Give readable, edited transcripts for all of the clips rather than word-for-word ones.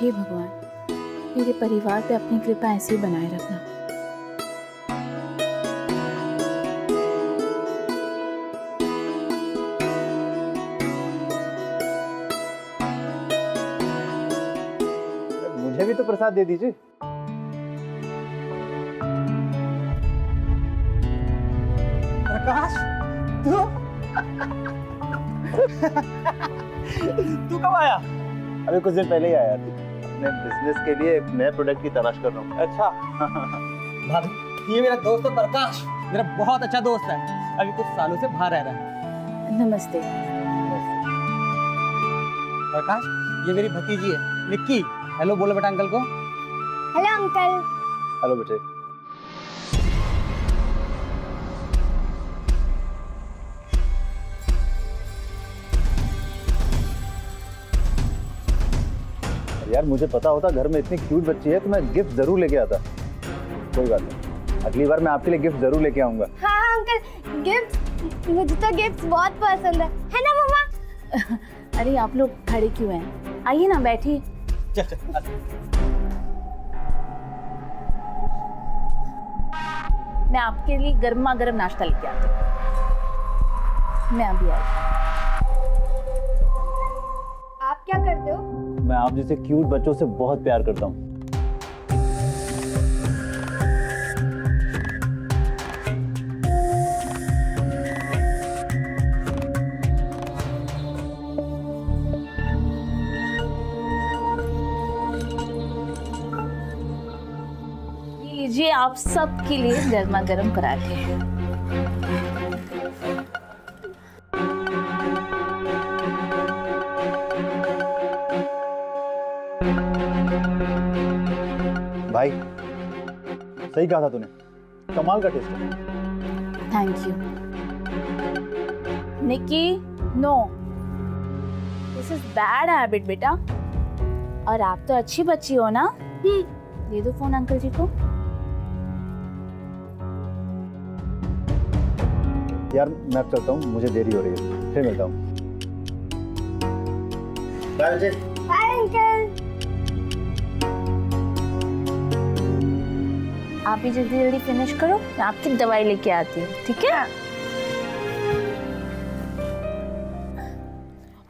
हे भगवान, मेरे परिवार पे अपनी कृपा ऐसे ही बनाए रखना। मुझे भी तो प्रसाद दे दीजिए। प्रकाश, तू तू कब आया? अभी कुछ दिन पहले ही आया था। अपने बिजनेस के लिए एक नए प्रोडक्ट की तलाश कर रहा हूँ। अच्छा। भाभी, ये मेरा दोस्त है प्रकाश, मेरा बहुत अच्छा दोस्त है। अभी कुछ सालों से बाहर रह रहा है। नमस्ते। प्रकाश, ये मेरी भतीजी है निक्की। हेलो बोलो बेटा अंकल को। Hello uncle. हेलो बेटे। यार मुझे पता होता घर में इतनी क्यूट बच्ची है तो मैं गिफ्ट जरूर लेके आता। कोई बात नहीं, अगली बार मैं आपके लिए गिफ्ट जरूर लेके आऊंगा। हाँ अंकल, गिफ्ट, मुझे तो गिफ्ट बहुत पसंद है ना मम्मा? अरे आप लोग खड़े क्यों हैं? आइए ना, बैठिए। चल चल। मैं आपके लिए गर्मा गर्म नाश्ता लेके आती हूँ। मैं अभी आई। आप क्या करते हो? मैं आप जैसे क्यूट बच्चों से बहुत प्यार करता हूँ। लीजिए आप सबके लिए गर्मा गर्म पराठे। भाई सही कहा था तूने, कमाल का टेस्ट है। Thank you. Nikki, no, this is bad habit बेटा। और आप तो अच्छी बच्ची हो ना? दे दो फोन अंकल जी को। यार मैं अब चलता हूँ, मुझे देरी हो रही है, फिर मिलता हूँ। बाय विजय। Hi uncle. आप भी जल्दी जल्दी फिनिश करो, मैं आपकी दवाई लेके आती हूँ, ठीक है?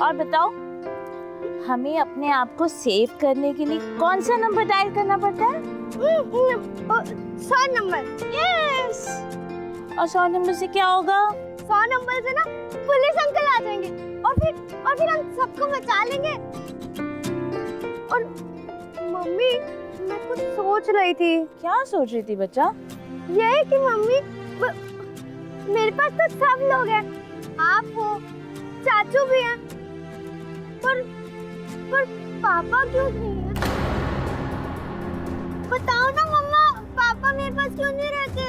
और बताओ, हमें अपने आप को सेव करने के लिए कौन सा नंबर डायल करना पड़ता है? 100 नंबर। यस। और 100 नंबर से क्या होगा? 100 नंबर से ना पुलिस अंकल आ जाएंगे और फिर हम सबको बचा लेंगे। और मम्मी, मैं कुछ सोच रही थी। क्या सोच रही थी बच्चा? ये कि मम्मी, मेरे पास तो सब लोग हैं, आप हो, चाचू भी हैं, पर पापा क्यों नहीं है? बताओ ना मम्मा, पापा मेरे पास क्यों नहीं रहते?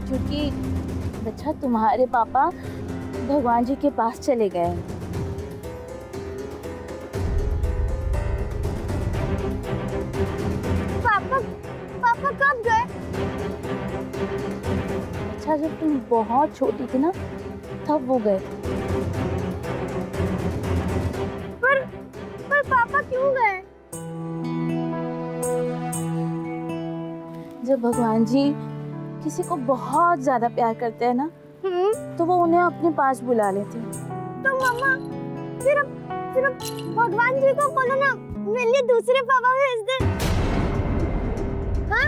क्योंकि बच्चा तुम्हारे पापा भगवान जी के पास चले गए हैं। पापा कब गए? अच्छा, जब तुम बहुत छोटी थी ना, तब वो गए थे। पर पापा क्यों गए? जब भगवान जी किसी को बहुत ज्यादा प्यार करते हैं ना, तो वो उन्हें अपने पास बुला लेते हैं। तो मम्मा, फिर अब भगवान जी को बोलो ना, मेरे लिए दूसरे पापा भेज दे। हाँ?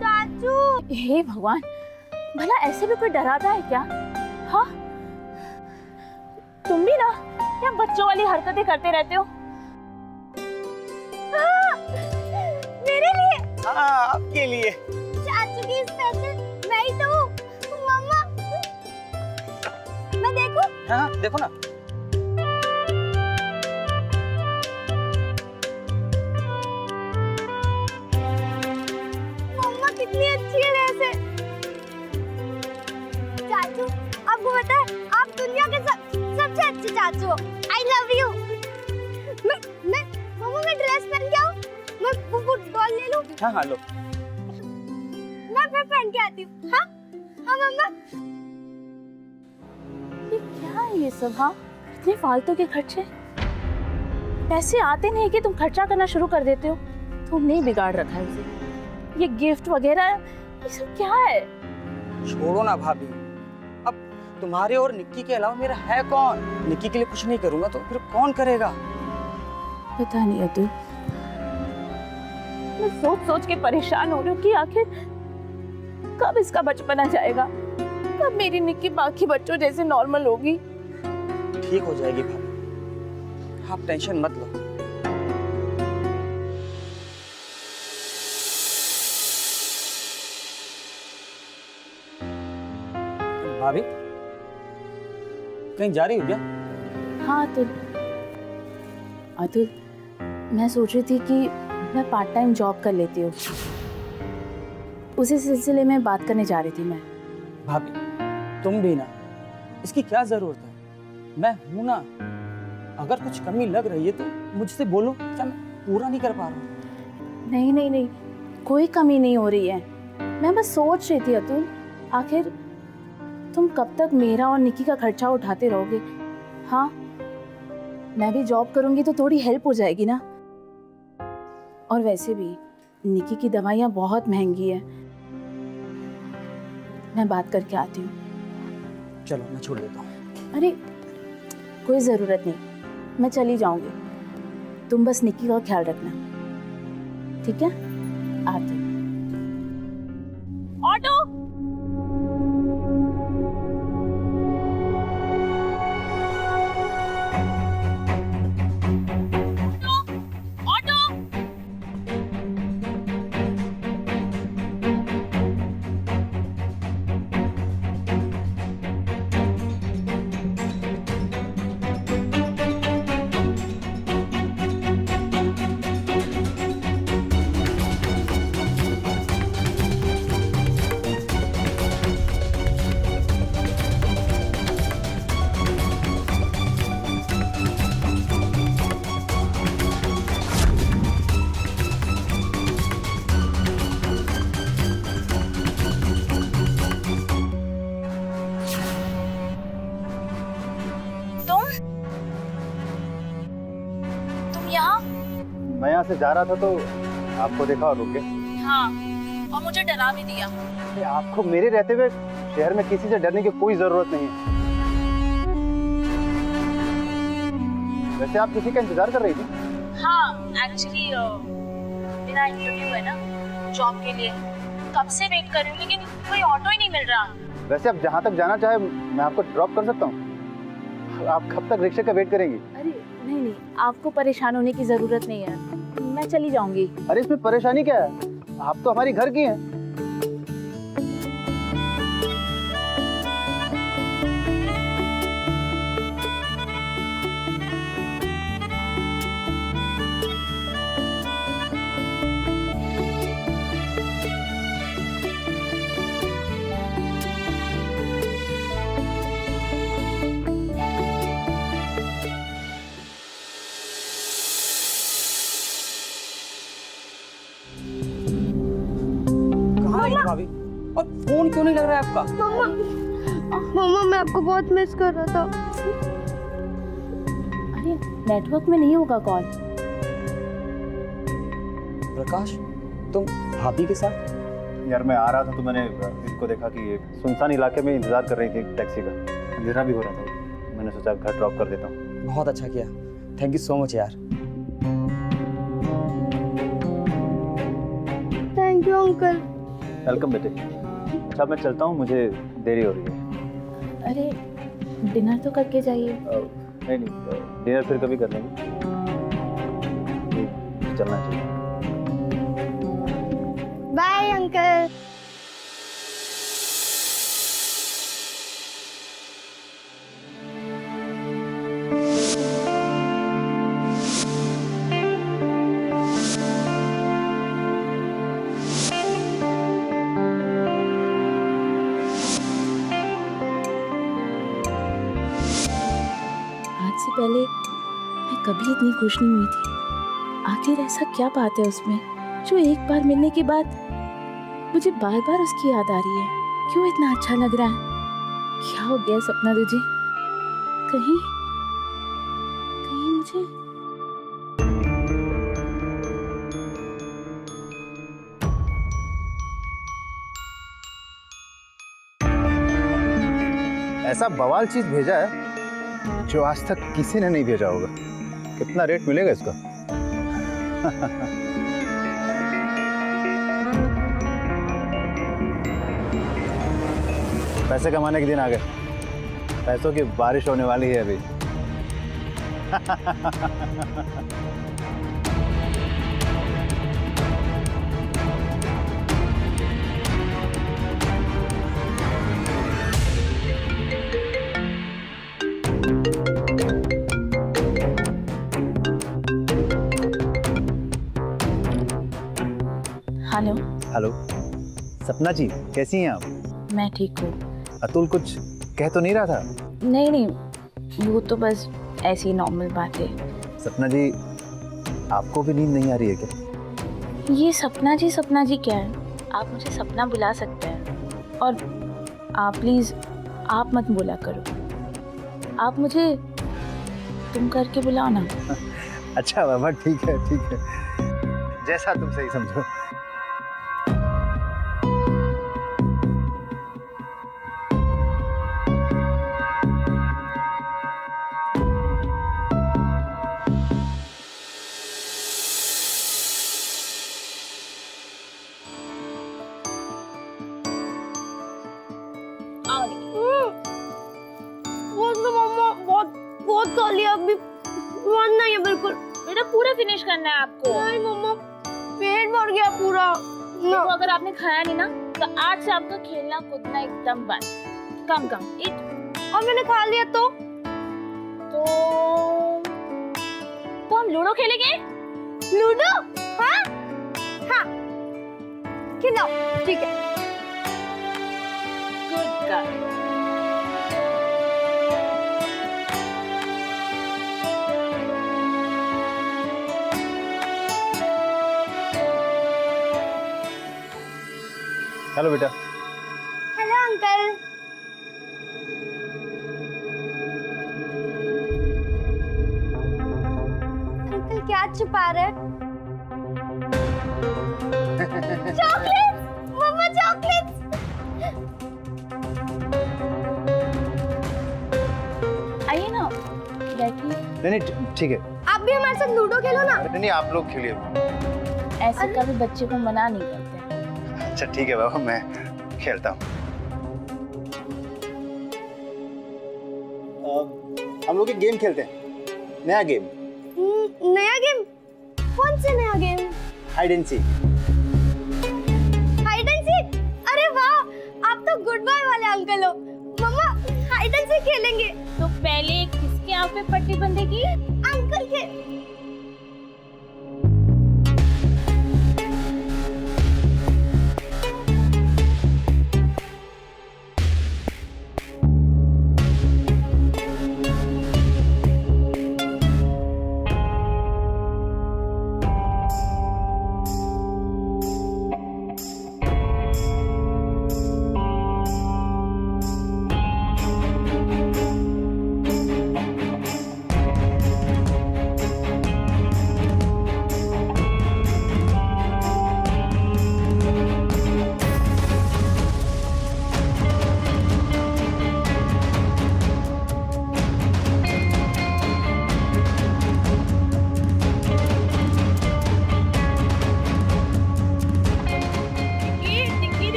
चाचू। हे भगवान, भला ऐसे भी कोई डराता है क्या? हाँ, तुम भी ना क्या बच्चों वाली हरकतें करते रहते हो? मेरे लिए? हाँ, आपके लिए। चाचू की स्पेशल मैं ही तो हूँ। मम्मा, मैं देखूं? हाँ देखो ना। मम्मा कितनी अच्छी है वैसे। चाचू, आपको पता है, आप दुनिया के सबसे अच्छे चाचू हो। I love you। मैं मम्मा, मैं ड्रेस पहन के आऊं? हाँ हाँ लो। मैं पहन के आती हूँ। हाँ हाँ मम्मा। ये क्या है ये सब? हाँ, इतने फालतू के खर्चे। पैसे आते नहीं कि तुम खर्चा करना शुरू कर देते हो। तुमने ही बिगाड़ रखा है इसे। ये गिफ्ट वगैरह ये सब क्या है? छोड़ो ना भाभी, अब तुम्हारे और निक्की के अलावा मेरा है कौन? निक्की के लिए कुछ नहीं करूंगा तो फिर कौन करेगा? पता नहीं अतुल, मैं सोच सोच के परेशान हो रही हूँ कि आखिर कब इसका बचपना जाएगा, कब मेरी निक्की बाकी बच्चों जैसे नॉर्मल होगी। ठीक हो जाएगी भाभी, आप टेंशन मत लो। भाभी कहीं जा रही हो क्या? हाँ अतुल, अतुल मैं सोच रही थी कि मैं पार्ट टाइम जॉब कर लेती हूँ, उसी सिलसिले में बात करने जा रही थी मैं। भाभी तुम भी ना, इसकी क्या जरूरत है? मैं हूं ना, अगर कुछ कमी लग रही है तो मुझसे बोलो, क्या मैं पूरा नहीं कर पा रहा हूँ? नहीं नहीं नहीं, कोई कमी नहीं हो रही है। मैं बस सोच रही थी अतुल, आखिर तुम कब तक मेरा और निक्की का खर्चा उठाते रहोगे? हाँ, मैं भी जॉब करूंगी तो थोड़ी हेल्प हो जाएगी ना। और वैसे भी निक्की की दवाइयाँ बहुत महंगी है। मैं बात करके आती हूँ। चलो मैं छोड़ देता हूँ। अरे कोई ज़रूरत नहीं, मैं चली जाऊंगी। तुम बस निक्की का ख्याल रखना, ठीक है? आती हूँ। ऑटो! मैं यहाँ से जा रहा था तो आपको देखा और रुक गए। हाँ, और मुझे डरा भी दिया। अरे आपको मेरे रहते हुए शहर में किसी से डरने की कोई जरूरत नहीं है। वैसे आप किसी का इंतजार कर रही थी? हाँ, एक्चुअली मेरा इंटरव्यू है ना जॉब के लिए, कब से वेट कर रही हूँ लेकिन कोई ऑटो ही नहीं मिल रहा। वैसे आप जहाँ तक जाना चाहे मैं आपको ड्रॉप कर सकता हूँ। आप कब तक रिक्शे का वेट करेंगी? अरे नहीं नहीं, आपको परेशान होने की जरूरत नहीं है, मैं चली जाऊंगी। अरे इसमें परेशानी क्या है? आप तो हमारी घर की हैं। भाभी, और फोन क्यों नहीं लग रहा है आपका? मम्मा मैं आपको बहुत मिस कर रहा था। अरे नेटवर्क में नहीं होगा कॉल। प्रकाश, तुम भाभी के साथ? यार मैं आ रहा था तो मैंने इनको देखा कि एक सुनसान इलाके में इंतजार कर रही थी टैक्सी का। अंधेरा भी हो रहा था, मैंने सोचा घर ड्रॉप कर देता हूँ। बहुत अच्छा किया, थैंक यू सो मच यार। Thank you uncle. वेलकम बेटे। अच्छा मैं चलता हूँ, मुझे देरी हो रही है। अरे डिनर तो करके जाइए। नहीं डिनर फिर कभी कर लेंगे, चलना चाहिए। Bye uncle. आज से पहले मैं कभी इतनी खुश नहीं हुई थी। आखिर ऐसा क्या बात है उसमें? जो एक बार मिलने के बाद मुझे बार बार उसकी याद आ रही है। क्यों इतना अच्छा लग रहा है? क्या हो गया सपना तुझे? कहीं कहीं मुझे ऐसा बवाल चीज भेजा है जो आज तक किसी ने नहीं भेजा होगा। कितना रेट मिलेगा इसका? पैसे कमाने के दिन आ गए। पैसों की बारिश होने वाली है अभी। हेलो। हेलो सपना जी, कैसी हैं आप? मैं ठीक हूँ। अतुल कुछ कह तो नहीं रहा था? नहीं नहीं, वो तो बस ऐसी नॉर्मल बात है। सपना जी, आपको भी नींद नहीं आ रही है क्या? ये सपना जी क्या है? आप मुझे सपना बुला सकते हैं। और आप प्लीज़ आप मत बोला करो। आप मुझे तुम करके बुलाओ ना। अच्छा बाबा, ठीक है ठीक है, जैसा तुम सही समझो। वो तो मम्मा बहुत बहुत खा लिया, अभी मन नहीं है बिल्कुल। बेटा पूरा फिनिश करना है आपको। नहीं मम्मा, पेट भर गया पूरा। तो अगर आपने खाया नहीं ना तो आज से आपका खेलना कूदना एकदम बंद। कम इट। और मैंने खा लिया तो हम लूडो खेलेंगे। लूडो? हाँ हाँ, खिलाओ, ठीक है। Good girl. हेलो बेटा। Hello uncle. अंकल क्या छुपा रहे? चॉकलेट, मम्मा चॉकलेट। आइए ना, बैठिए। नहीं नहीं ठीक है। आप भी हमारे साथ लूडो खेलो ना। नहीं नहीं, आप लोग खेलिए। ऐसे कभी बच्चे को मना नहीं करते। अच्छा ठीक है बाबा, मैं खेलता हूँ। हम लोग एक गेम खेलते हैं, नया गेम। नया गेम? कौन सा नया game? Hide and seek. Hide and seek? अरे वाह, आप तो गुड बॉय वाले अंकल हो। मम्मा हाइड एंड सीक खेलेंगे। तो पहले किसके आँख पे पट्टी बंधेगी? अंकल के।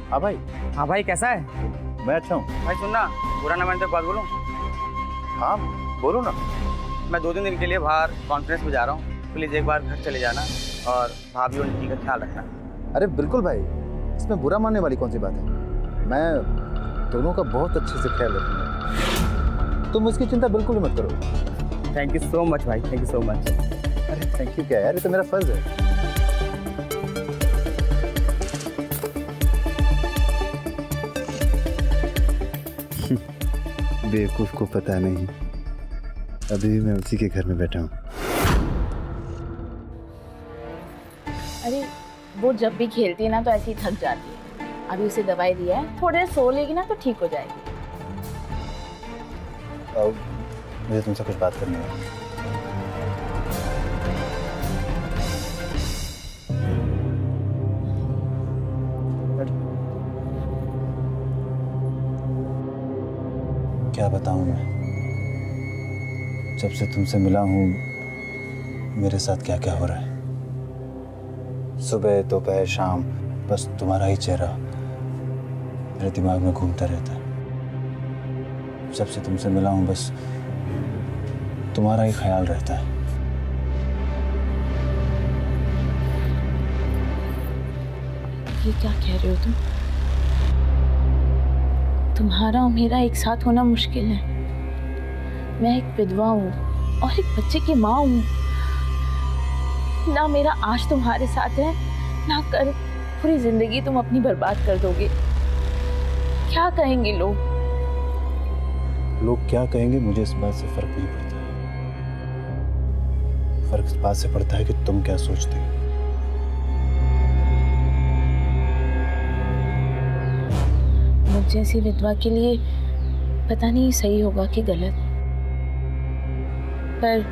हाँ भाई। हाँ भाई, कैसा है? मैं अच्छा हूँ। भाई सुनना, बुरा ना मानते बात बोलूं? हाँ बोलो ना। मैं 2-3 दिन के लिए बाहर कॉन्फ्रेंस में जा रहा हूँ, प्लीज एक बार घर चले जाना और भाभी और निकी का ख्याल रखना। अरे बिल्कुल भाई, इसमें बुरा मानने वाली कौन सी बात है। मैं दोनों का बहुत अच्छे से ख्याल रखूंगा, तुम उसकी चिंता बिल्कुल ही मत करो। थैंक यू सो मच भाई, थैंक यू सो मच। अरे थैंक यू क्या यार, ये तो मेरा फर्ज है। बेवकूफ को पता नहीं, अभी भी मैं उसी के घर में बैठा हूँ। अरे वो जब भी खेलती है ना तो ऐसे ही थक जाती है। अभी उसे दवाई दिया है, थोड़ी देर सो लेगी ना तो ठीक हो जाएगी। और मुझे तुमसे कुछ बात करनी है। क्या बताऊं मैं, जब से तुमसे मिला हूं मेरे साथ क्या क्या हो रहा है। सुबह दोपहर शाम बस तुम्हारा ही चेहरा मेरे दिमाग में घूमता रहता है। जब से तुमसे मिला हूं बस तुम्हारा ही ख्याल रहता है। ये क्या कह रहे हो तुम? तुम्हारा और मेरा एक साथ होना मुश्किल है। मैं एक विधवा हूँ और एक बच्चे की माँ हूँ। ना मेरा आज तुम्हारे साथ है, ना कल पूरी जिंदगी तुम अपनी बर्बाद कर दोगे। क्या कहेंगे लोग? लोग क्या कहेंगे मुझे इस बात से फर्क नहीं पड़ता। फर्क इस बात से पड़ता है कि तुम क्या सोचते हो। मुझ जैसी विधवा के लिए पता नहीं सही होगा कि गलत, पर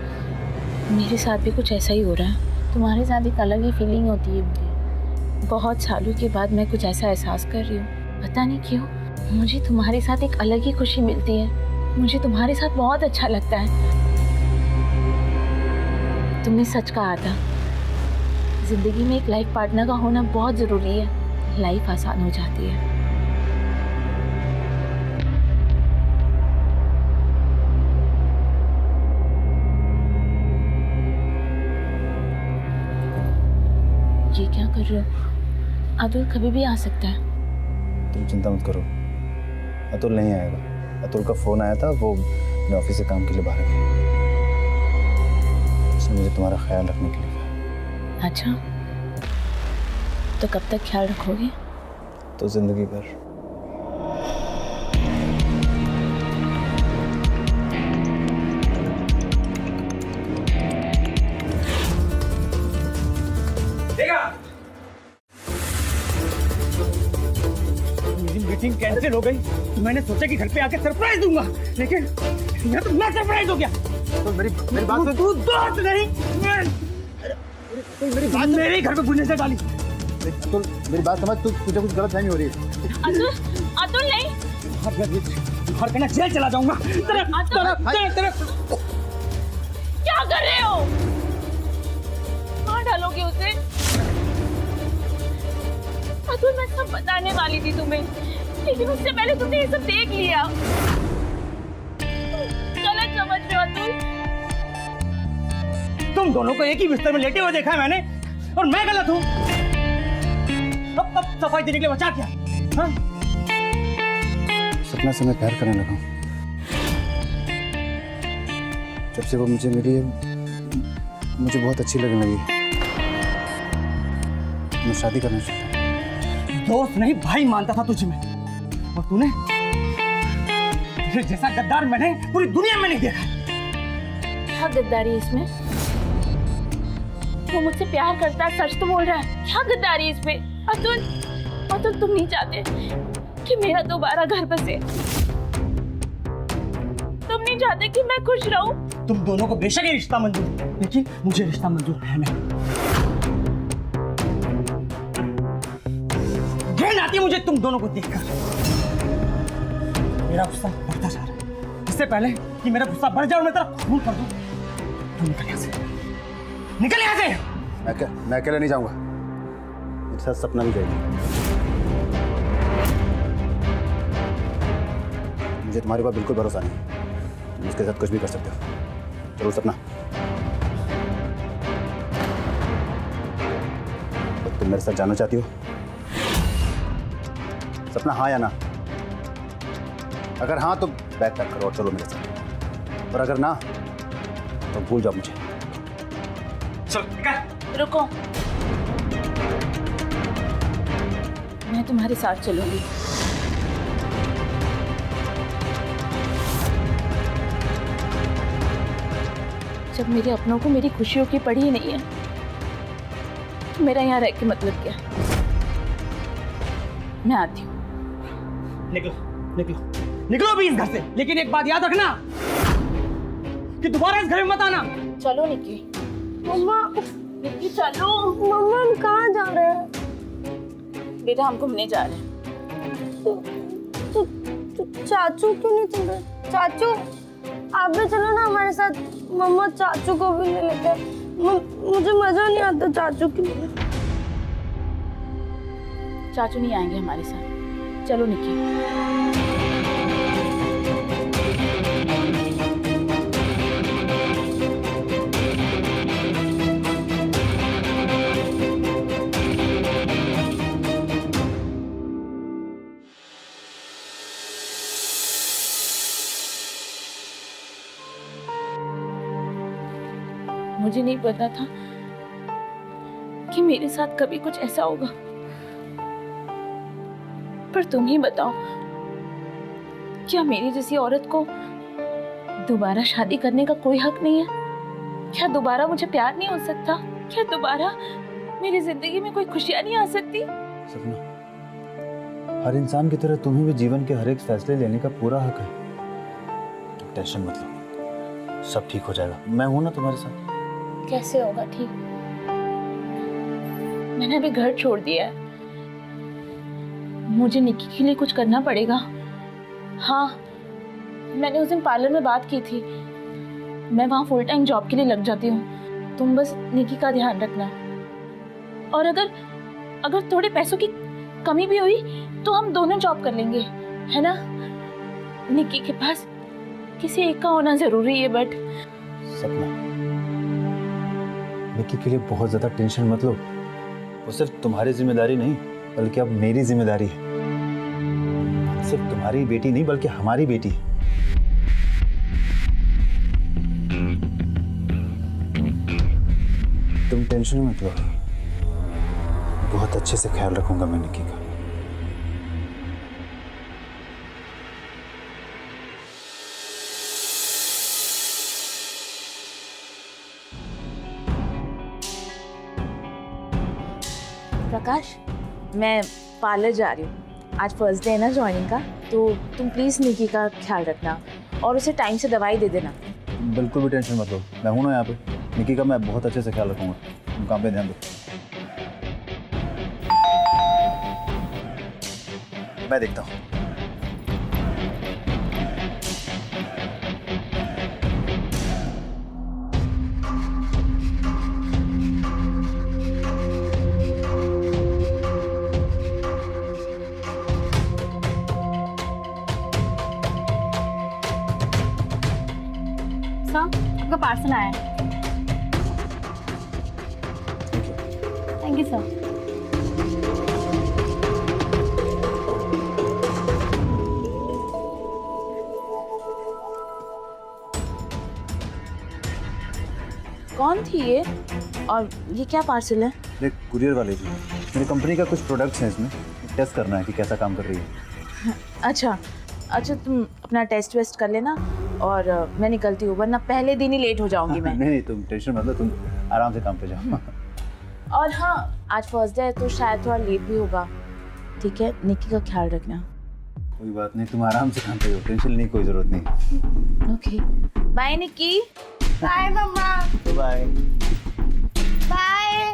मेरे साथ भी कुछ ऐसा ही हो रहा है। तुम्हारे साथ एक अलग ही फीलिंग होती है मुझे। बहुत सालों के बाद मैं कुछ ऐसा एहसास कर रही हूँ, पता नहीं क्यों मुझे तुम्हारे साथ एक अलग ही खुशी मिलती है। मुझे तुम्हारे साथ बहुत अच्छा लगता है। तुमने सच कहा था, जिंदगी में एक लाइफ पार्टनर का होना बहुत जरूरी है। लाइफ आसान हो जाती है। ये क्या कर रहे हो? अतुल कभी भी आ सकता है। तुम चिंता मत करो, अतुल नहीं आएगा। अतुल का फोन आया था, वो अपने ऑफिस से काम के लिए बाहर गया। उसने मुझे तुम्हारा ख्याल रखने के लिए कहा। अच्छा, तो कब तक ख्याल रखोगे? तो जिंदगी भर। मीटिंग कैंसिल हो गई। मैंने सोचा कि घर पे आके सरप्राइज दूंगा, लेकिन यहाँ तो मैं सरप्राइज हो गया। तो मेरी बात सुन। तू दोस्त नहीं, मेरी बात मेरे ही घर पे घुसने से डाली। अतुल मेरी बात समझ, तुझे कुछ गलत फहमी हो रही है। अतुल, अतुल नहीं। हर कहना जेल चला जाऊंगा। क्या कर रहे हो? मार डालोगे उसे? अतुल, मैं सब बताने वाली थी तुम्हें, लेकिन उससे पहले तुमने ये सब देख लिया। गलत समझ रहे हो अतुल। तुम दोनों को एक ही बिस्तर में लेटे हुए देखा है मैंने, और मैं गलत हूँ। अब सफाई देने के लिए बचा क्या? हाँ? सपना से मैं प्यार करने लगा हूं। जब से वो मुझे मिली है, मुझे बहुत अच्छी लगने लगी। मैं शादी करना चाहता हूं। दोस्त नहीं भाई मानता था तुझे मैं, और तूने तुझे जैसा गद्दार मैंने पूरी दुनिया में नहीं देखा। क्या गद्दारी है इसमें? वो मुझसे प्यार करता है, सच तो बोल रहा है। क्या गद्दारी है इसमें? अतुल, अतुल, तुम नहीं चाहते कि मेरा दोबारा घर बसे? तुम नहीं चाहते कि मैं खुश रहूं? तुम दोनों को बेशक ये रिश्ता मंजूर है, लेकिन मुझे रिश्ता मंजूर है नहीं। घृणा आती है मुझे तुम दोनों को देखकर। मेरा गुस्सा बढ़ता जा रहा है। इससे पहले कि मेरा गुस्सा बढ़ जाए और मैं तेरा खून कर दूं, तुम निकल यहाँ से, निकल यहाँ से। मैं अकेला नहीं जाऊंगा, मेरे साथ सपना भी जाएगी। मुझे तुम्हारे ऊपर बिल्कुल भरोसा नहीं। तुम उसके साथ कुछ भी कर सकते हो। चलो सपना, तो तुम मेरे साथ जाना चाहती हो? सपना, हाँ या ना? अगर हाँ तो बैग पैक करो और चलो मेरे साथ, और अगर ना तो भूल जाओ मुझे। रुको, मैं तुम्हारे साथ चलूंगी। जब मेरे अपनों को मेरी खुशियों की पड़ी ही नहीं है तो मेरा यहाँ रह के मतलब क्या? मैं आती हूँ। निकलो निकलो निकलो अभी इस घर से। लेकिन एक बात याद रखना कि दोबारा इस घर में मत आना। चलो निक्की। मम्मा, निक्की चलो। मम्मा हम कहाँ जा रहे हैं? बेटा हम घूमने जा रहे हैं। तो चाचू क्यों नहीं चल रहे? चाचू आप भी चलो ना हमारे साथ। मम्मा चाचू को भी ले लेते हैं। मुझे मजा नहीं आता चाचू के लिए। चाचू नहीं आएंगे हमारे साथ। चलो निक्की। मुझे नहीं पता था कि मेरे साथ कभी कुछ ऐसा होगा, पर तुम ही बताओ, क्या मेरी जैसी औरत को दोबारा शादी करने का कोई हक नहीं है? क्या दोबारा मुझे प्यार नहीं हो सकता? क्या दोबारा मेरी जिंदगी में कोई खुशियां नहीं आ सकती? सपना, हर इंसान की तरह तुम्हें भी जीवन के हर एक फैसले लेने का पूरा हक है। तुम टेंशन मत लो, सब ठीक हो जाएगा। मैं हूं ना तुम्हारे साथ। कैसे होगा ठीक? मैंने अभी घर छोड़ दिया है। मुझे निक्की के लिए कुछ करना पड़ेगा। हाँ, मैंने उस दिन पार्लर में बात की थी। मैं वहाँ फुल टाइम जॉब के लिए लग जाती हूँ। तुम बस निक्की का ध्यान रखना, और अगर थोड़े पैसों की कमी भी हुई तो हम दोनों जॉब कर लेंगे, है ना? निक्की के पास किसी एक का होना जरूरी है। बट सपना, निक्की के लिए बहुत ज्यादा टेंशन मत लो। वो सिर्फ तुम्हारी जिम्मेदारी नहीं बल्कि अब मेरी जिम्मेदारी है। सिर्फ तुम्हारी बेटी नहीं बल्कि हमारी बेटी है। तुम टेंशन मत लो, बहुत अच्छे से ख्याल रखूंगा मैं निक्की का। प्रकाश, मैं पार्लर जा रही हूँ। आज फर्स्ट डे है ना ज्वाइनिंग का, तो तुम प्लीज़ निक्की का ख्याल रखना और उसे टाइम से दवाई दे देना। बिल्कुल भी टेंशन मत लो, मैं हूं ना यहाँ पे। निक्की का मैं बहुत अच्छे से ख्याल रखूंगा। तुम काम पे ध्यान दो। मैं देखता हूँ। आपका पार्सल आया है। Thank you sir. कौन थी ये, और ये क्या पार्सल है? देख, कुरियर वाले जी, मेरी कंपनी का कुछ प्रोडक्ट्स हैं, इसमें टेस्ट करना है कि कैसा काम कर रही है। अच्छा, तुम अपना टेस्ट वेस्ट कर लेना और मैं निकलती हूँ, वरना पहले दिन ही लेट हो जाऊंगी मैं। नहीं, तुम टेंशन मत लो, तुम आराम से काम पे जाओ। और हाँ, आज फर्स्ट डे है तो शायद थोड़ा लेट भी होगा। ठीक है, निक्की का ख्याल रखना। कोई बात नहीं, तुम आराम से काम पे जाओ, टेंशन लेने की कोई जरूरत नहीं। Okay, bye Nikki. Bye mama. Bye bye.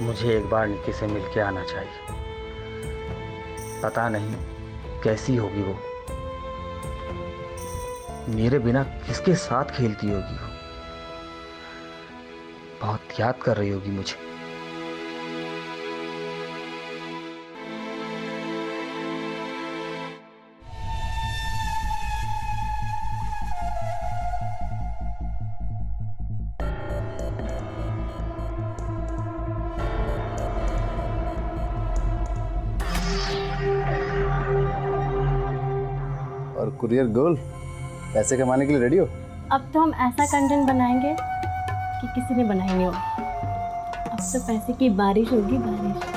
मुझे एक बार निक्की से मिलके आना चाहिए। पता नहीं कैसी होगी वो, मेरे बिना किसके साथ खेलती होगी वो, बहुत याद कर रही होगी मुझे। और कुरियर गर्ल पैसे कमाने के लिए रेडी हो? अब तो हम ऐसा कंटेंट बनाएंगे कि किसी ने बनाई नहीं होगी। अब तो पैसे की बारिश होगी, बारिश।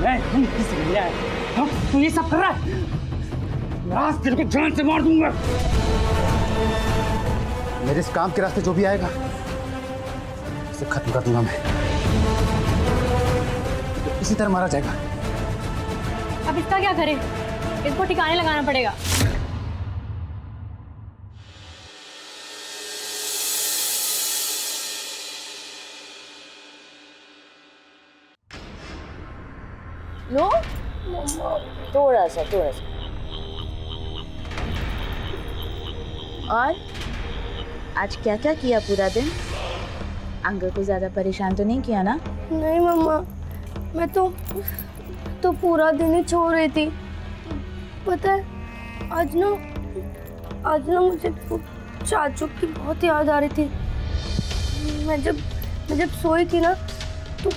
मैं निक्की से मिलने आया। हाँ, तू ये सब कर रहा है? मैं आज तेरे को जान से मार दूंगा। मेरे इस काम के रास्ते जो भी आएगा उसे खत्म कर दूंगा मैं। तो इसी तरह मारा जाएगा। अब इसका क्या करें? इसको ठिकाने लगाना पड़ेगा। लो थोड़ा सा। और आज क्या क्या किया पूरा दिन? अंकल को ज्यादा परेशान तो नहीं किया ना? नहीं मम्मा, मैं तो पूरा दिन ही सो रही थी। पता है आज ना मुझे वो चाचू की बहुत याद आ रही थी। मैं जब सोई थी ना तो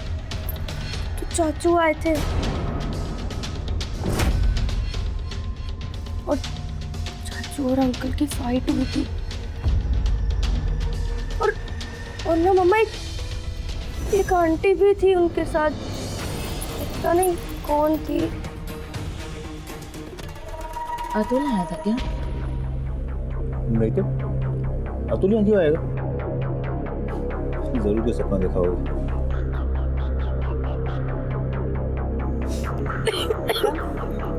चाचू आए थे और चाचू और अंकल की फाइट हुई थी। और ना मम्मा एक आंटी भी थी उनके साथ, पता नहीं कौन थी। अतुल आया था क्या? नहीं तो अतुल यहाँ क्यों आएगा? उसने जरूर कोई सपना देखा होगा।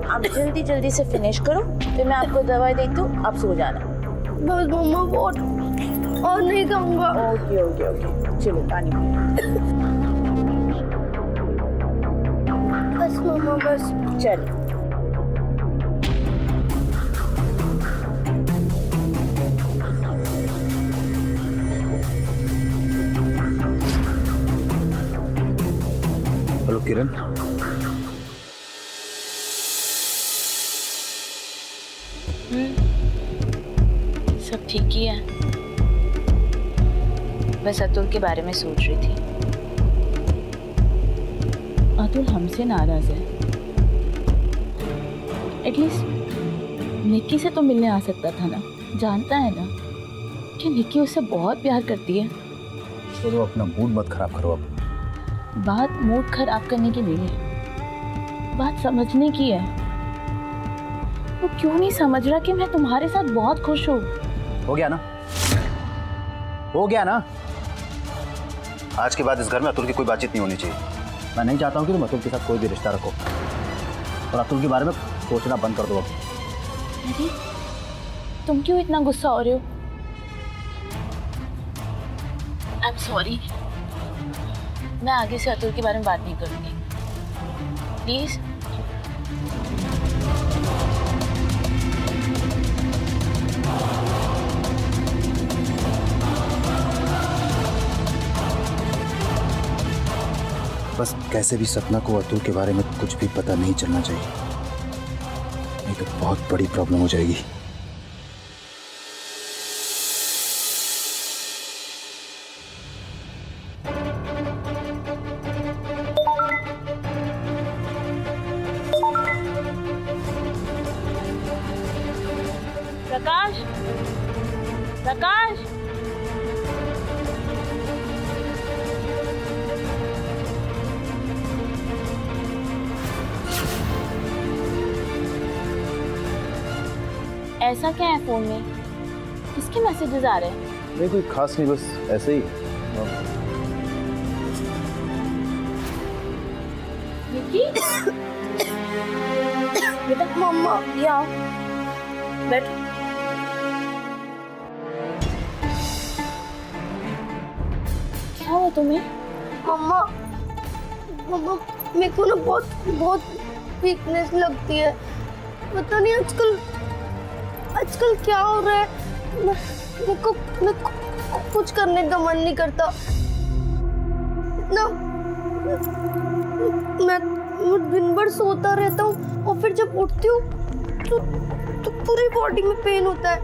आप जल्दी जल्दी से फिनिश करो, फिर मैं आपको दवाई देती हूँ, आप सो जाना। बस मम्मा बहुत और नहीं खाऊंगा। ओके चलो पानी पियो। बस मम्मा बस। चलो हेलो किरण। सब ठीक ही है, बस अतुल के बारे में सोच रही थी। अतुल हमसे नाराज है। एटलीस्ट निक्की से तो मिलने आ सकता था ना। जानता है ना कि निक्की उससे बहुत प्यार करती है। चलो अपना मूड मत खराब करो अब। बात मूड खराब करने की नहीं है, बात समझने की है। वो क्यों नहीं समझ रहा कि मैं तुम्हारे साथ बहुत खुश हूँ? हो गया ना? हो गया ना? आज के बाद इस घर में अतुल की कोई बातचीत नहीं होनी चाहिए। मैं नहीं चाहता हूँ कि तुम अतुल के साथ कोई भी रिश्ता रखो, और अतुल के बारे में सोचना बंद कर दो अब। अरे तुम क्यों इतना गुस्सा हो रहे हो? आई एम सॉरी, मैं आगे से अतुल के बारे में बात नहीं करूंगी, प्लीज। बस कैसे भी सपना को अतुल के बारे में कुछ भी पता नहीं चलना चाहिए। नहीं तो बहुत बड़ी प्रॉब्लम हो जाएगी। प्रकाश, प्रकाश, ऐसा क्या है फोन में? किसके मैसेजेस आ रहे हैं? नहीं कोई खास नहीं, बस ऐसे ही। निकी, बेटा मम्मा ये आओ, बैठो। क्या हुआ तुम्हें? मम्मा मम्मा मेरे को ना बहुत बहुत वीकनेस लगती है। पता नहीं आजकल क्या हो रहा है। मेरे को कुछ करने का मन नहीं करता। इतना मैं दिन भर सोता रहता हूँ और फिर जब उठती हूँ तो पूरी बॉडी में पेन होता है।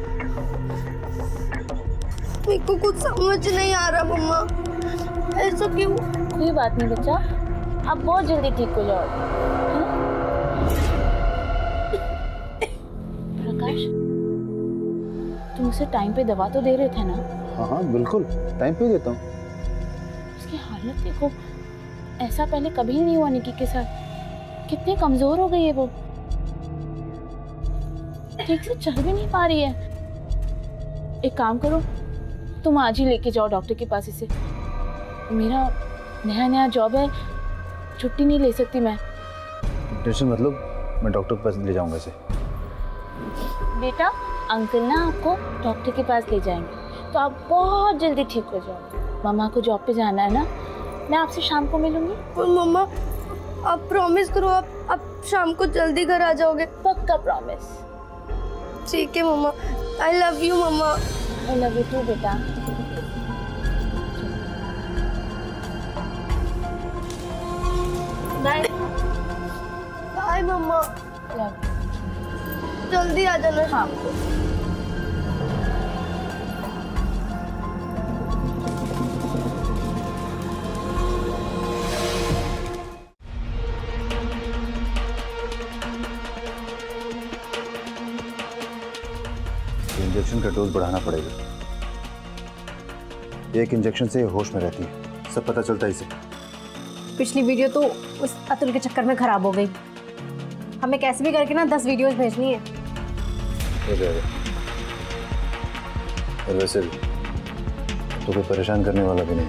मेरे को कुछ समझ नहीं आ रहा मम्मा, ऐसा क्यों? कोई बात नहीं बच्चा, आप बहुत जल्दी ठीक हो जाओगे, है ना? प्रकाश, तुम उसे टाइम पे दवा तो दे रहे थे ना? हाँ हाँ बिल्कुल, टाइम पे देता हूँ। उसकी हालत देखो, ऐसा पहले कभी नहीं हुआ निकी के साथ। कितने कमजोर हो गई है वो, ठीक से चल भी नहीं पा रही है। एक काम करो, तुम आज ही लेके जाओ डॉक्टर के पास इसे। मेरा नया जॉब है, छुट्टी नहीं ले सकती मैं। टेंशन मतलब मैं डॉक्टर के पास ले जाऊंगा इसे। बेटा, अंकल ना आपको डॉक्टर के पास ले जाएंगे तो आप बहुत जल्दी ठीक हो जाओगे। मामा को जॉब पे जाना है ना, मैं आपसे शाम को मिलूंगी। और मम्मा आप प्रॉमिस करो, आप शाम को जल्दी घर आ जाओगे? पक्का प्रॉमिस। ठीक है mama, I love you mama. I love you too बेटा। Bye bye mama, love. जल्दी आ जाना शाम को। इंजेक्शन का डोज बढ़ाना पड़ेगा। एक इंजेक्शन से होश में रहती है, सब पता चलता है इसे। पिछली वीडियो तो उस अतुल के चक्कर में खराब हो गई। हमें कैसे भी करके ना 10 वीडियोस भेजनी है। हो जाएगा। और वैसे भी तो कोई परेशान करने वाला भी नहीं।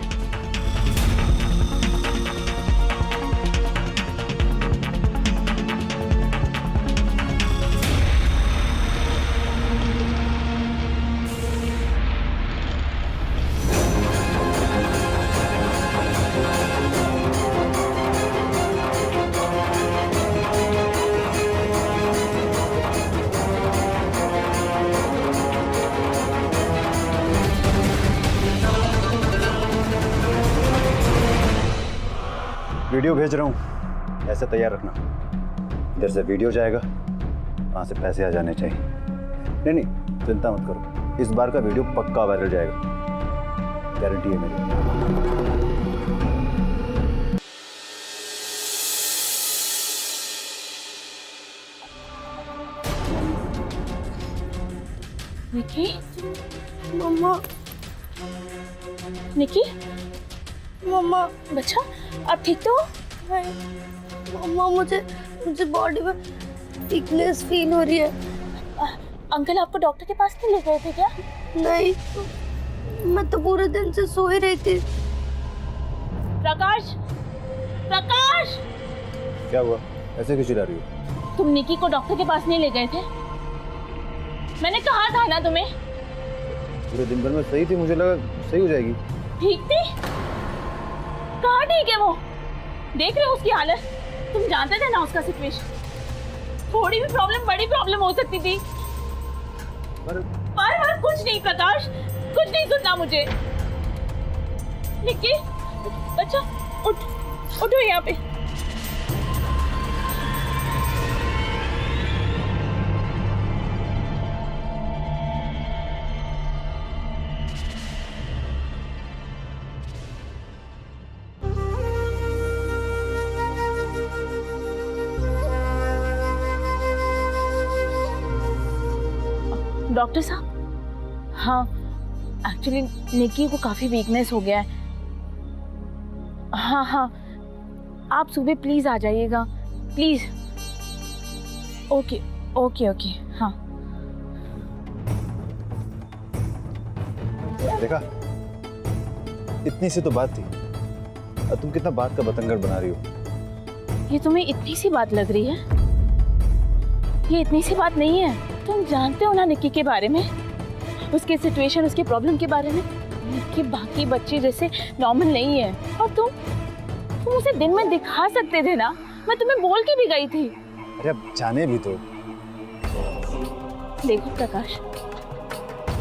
वीडियो भेज रहा हूँ, ऐसे तैयार रखना। इधर से वीडियो जाएगा, वहाँ से पैसे आ जाने चाहिए। नहीं चिंता मत करो, इस बार का वीडियो पक्का वायरल जाएगा, गारंटी है मेरी। निकी, मम्मा निकी, मम्मा बच्चा आप ठीक तो हो? नहीं मम्मा, मुझे बॉडी में वीकनेस फील हो रही है। अंकल आपको डॉक्टर के पास नहीं ले गए थे क्या? नहीं, मैं तो पूरे दिन से सो ही रही थी। प्रकाश, प्रकाश, क्या हुआ, ऐसे क्यों चिल्ला रही हो? तुम निकी को डॉक्टर के पास नहीं ले गए थे? मैंने कहा था ना तुम्हें। पूरे दिन भर में सही थी, मुझे लगा सही हो जाएगी। ठीक थी? कहाँ ठीक है वो? देख रहे हो उसकी हालत? तुम जानते थे ना उसका सिचुएशन। थोड़ी भी प्रॉब्लम बड़ी प्रॉब्लम हो सकती थी। पर कुछ नहीं प्रकाश, कुछ नहीं सुनना मुझे। निक्की, बच्चा उठो यहाँ पे। डॉक्टर साहब, हाँ एक्चुअली निकी को काफ़ी वीकनेस हो गया है। हाँ हाँ, आप सुबह प्लीज़ आ जाइएगा प्लीज़। ओके ओके ओके, हाँ। देखा, इतनी सी तो बात थी और तुम कितना बात का बतंगड़ बना रही हो। ये तुम्हें इतनी सी बात लग रही है? ये इतनी सी बात नहीं है। तुम जानते हो ना निक्की के बारे में, उसकी सिचुएशन, उसके प्रॉब्लम के बारे में। निक्की बाकी बच्चे जैसे नॉर्मल नहीं है। और तुम उसे दिन में दिखा सकते थे ना, मैं तुम्हें बोल के भी गई थी। अरे अब जाने भी तो। देखो प्रकाश,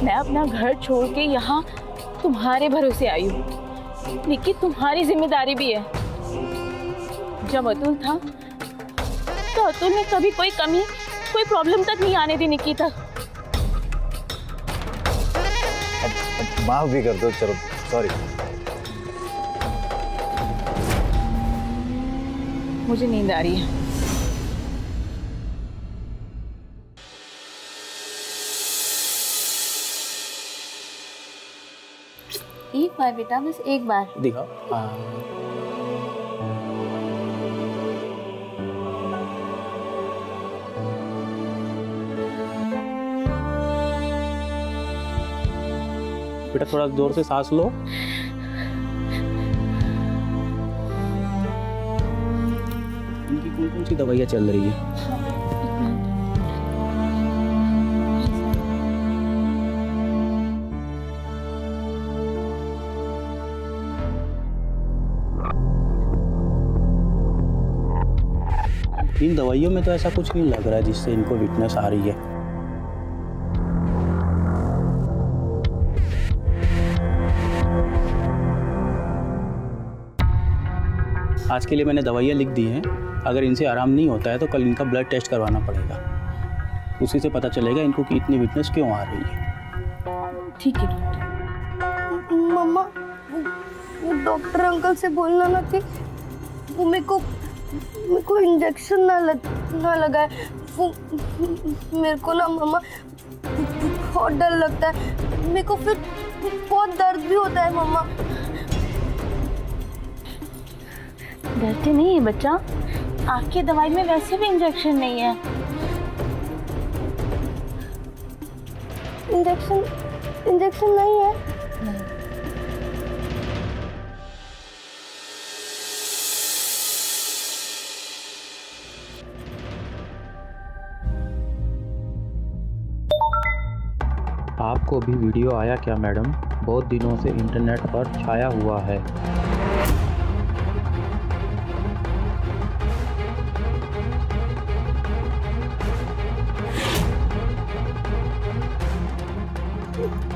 मैं अपना घर छोड़ के यहाँ तुम्हारे भरोसे आई हूँ। निक्की तुम्हारी जिम्मेदारी भी है। जब अतुल था तो अतुल ने कभी कोई कमी, कोई प्रॉब्लम तक नहीं आने दी निक्की तक। अब माफ भी कर दो, चलो सॉरी। मुझे नींद आ रही है। एक बार बेटा, बस एक बार। दिखाओ। हाँ। बेटा थोड़ा जोर से सांस लो। इनकी कौन कौन सी दवाइयाँ चल रही है? इन दवाइयों में तो ऐसा कुछ नहीं लग रहा है जिससे इनको वीकनेस आ रही है। आज के लिए मैंने दवाइयाँ लिख दी हैं। अगर इनसे आराम नहीं होता है तो कल इनका ब्लड टेस्ट करवाना पड़ेगा। उसी से पता चलेगा इनको कि इतनी वीकनेस क्यों आ रही है। ठीक है डॉक्टर। मम्मा, वो डॉक्टर अंकल से बोलना ना कि वो मेरे को इंजेक्शन ना लगाए। वो मेरे को ना मम्मा बहुत डर लगता है। मेरे को फिर बहुत दर्द भी होता है मम्मा। डरते नहीं है बच्चा, आपकी दवाई में वैसे भी इंजेक्शन नहीं है। इंजेक्शन नहीं है। आपको भी वीडियो आया क्या मैडम? बहुत दिनों से इंटरनेट पर छाया हुआ है।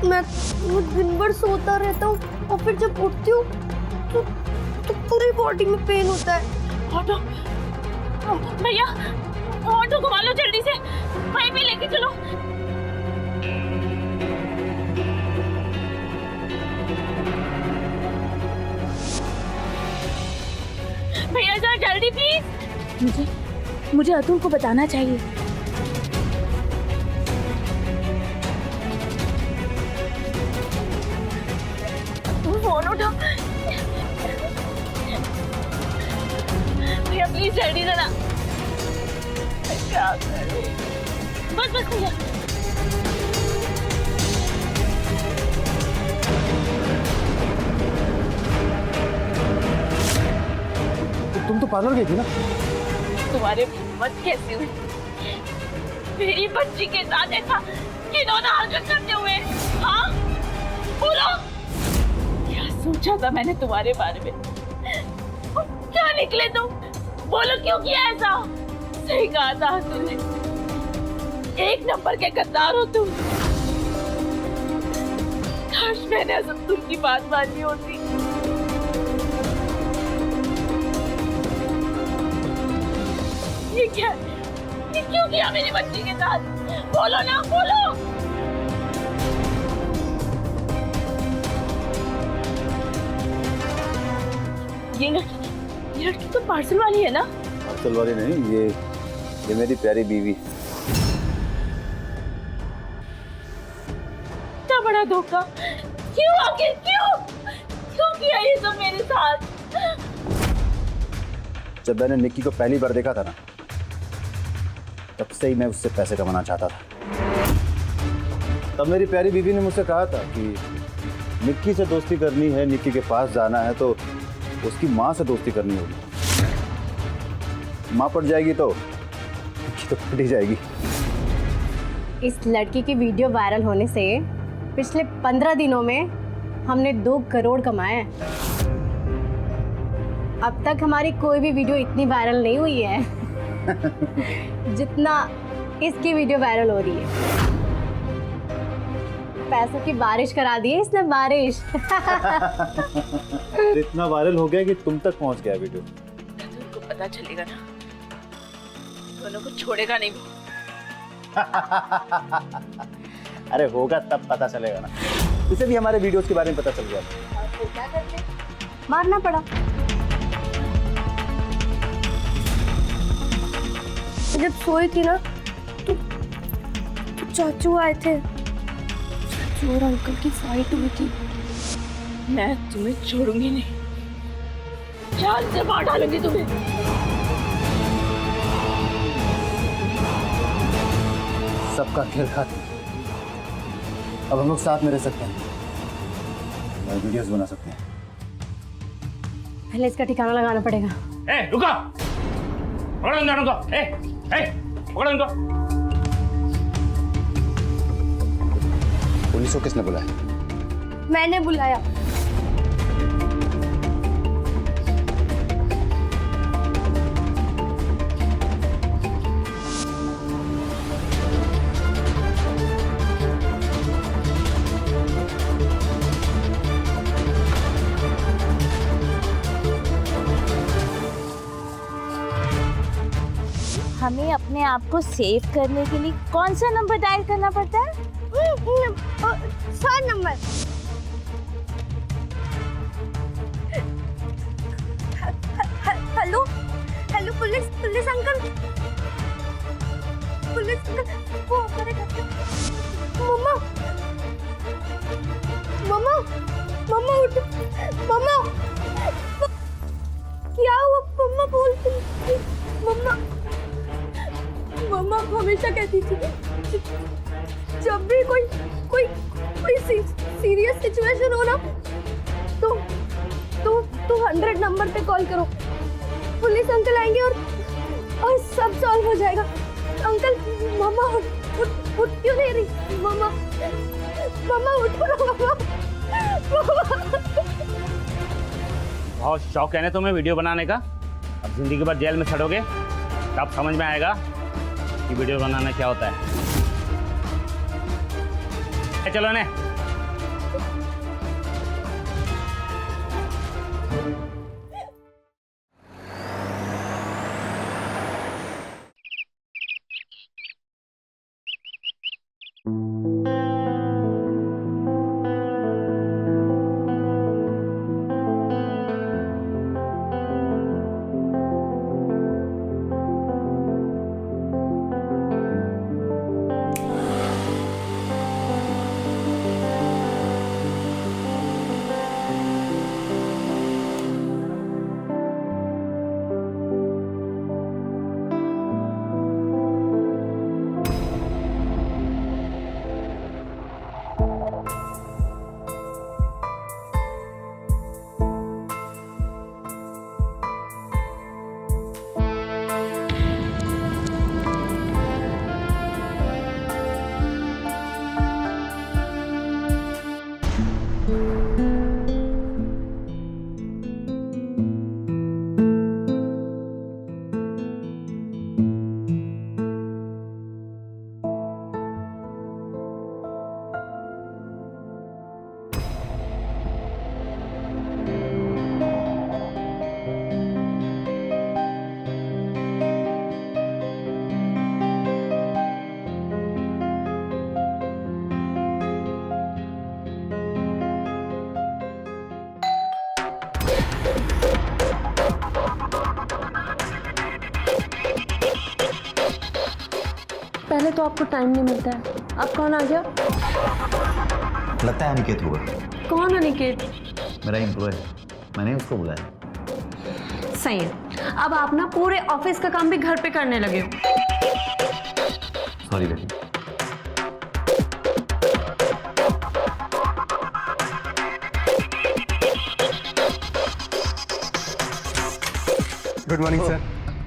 मैं दिन भर सोता रहता हूँ और फिर जब उठती हूँ तो पूरी बॉडी में पेन होता है। ऑटो भैया, ऑटो घुमा लो जल्दी से, वहीं पे लेके चलो। भैया जरा जल्दी प्लीज। मुझे अतुल को बताना चाहिए। फोन उठाओ भैया प्लीज, जल्दी जरा। क्या करें? बस भैया। तुम तो पार्लर गई थी ना? तुम्हारे हिम्मत कैसे हुई मेरी बच्ची के साथ ऐसा घिनौना हरकत करते हुए? हाँ बोलो, क्या सोचा था मैंने तुम्हारे बारे में? क्या निकले तुम? बोलो क्यों किया ऐसा? सही कहा था तुमने, एक नंबर के गद्दार हो तुम। काश मैंने असद की बात मानी होती। ये क्या, ये क्यों किया मेरी बच्ची के साथ? बोलो ना, बोलो। ये लड़की तो पार्सल वाली है ना? पार्सल वाली नहीं, ये मेरी प्यारी बीवी। धोखा? क्यों आखिर क्यों? क्यों किया ये सब मेरे साथ? जब मैंने निक्की को पहली बार देखा था ना, तब से ही मैं उससे पैसे कमाना चाहता था। तब मेरी प्यारी बीवी ने मुझसे कहा था कि निक्की से दोस्ती करनी है, निक्की के पास जाना है तो उसकी माँ से दोस्ती करनी होगी। माँ पट जाएगी तो निक्की तो पट ही जाएगी। इस लड़की की वीडियो वायरल होने से पिछले 15 दिनों में हमने 2 करोड़ कमाए हैं। अब तक हमारी कोई भी वीडियो इतनी वायरल नहीं हुई है जितना इसकी वीडियो वायरल हो रही है। पैसों की बारिश करा दी है इसने, बारिश। इतना वायरल हो गया कि तुम तक पहुंच गया वीडियो। तुमको पता चलेगा ना, दोनों को छोड़ेगा नहीं वो। अरे होगा तब पता चलेगा ना। उसे भी हमारे वीडियोस के बारे में पता चल गया। क्या करते? मारना पड़ा। जब सोई थी ना तो चाचू आए थे। चाचू और अंकल की फाइट हुई थी। मैं तुम्हें छोड़ूंगी नहीं, जान से मार डालूंगी तुम्हें। सबका खेल खत्म। अब हम लोग साथ में रह सकते हैं और वीडियोस बना सकते हैं। पहले इसका ठिकाना लगाना पड़ेगा। ए रुको, पकड़ो इन दोनों को। ए पकड़ो इनको। पुलिस को किसने बुलाया? मैंने बुलाया। हमें अपने आप को सेव करने के लिए कौन सा नंबर डायल करना पड़ता है? 7 number. Hello hello, police uncle. Police uncle, वो हमारे घर पे। मम्मा मम्मा मम्मा उठ। मम्मा क्या हुआ? मम्मा बोलती। मम्मा मम्मा हमेशा कहती थी जब भी कोई सीरियस सिचुएशन हो ना तो 100 नंबर पे कॉल करो। पुलिस अंकल आएंगे और सब सॉल्व हो जाएगा। अंकल, मम्मा उठ क्यों नहीं रही? मम्मा उठो ना। मम्मा बहुत शौक है ना तुम्हें वीडियो बनाने का। अब जिंदगी भर जेल में सड़ोगे तब समझ में आएगा कि वीडियो बनाना क्या होता है। चलो ने। पहले तो आपको टाइम नहीं मिलता है, अब कौन आ गया? लगता है अनिकेत होगा। कौन अनिकेत? मेरा एम्प्लॉय, मैंने उसको बुलाया। सही है, अब आप ना पूरे ऑफिस का काम भी घर पे करने लगे हो। सॉरी बेटी। Good morning sir.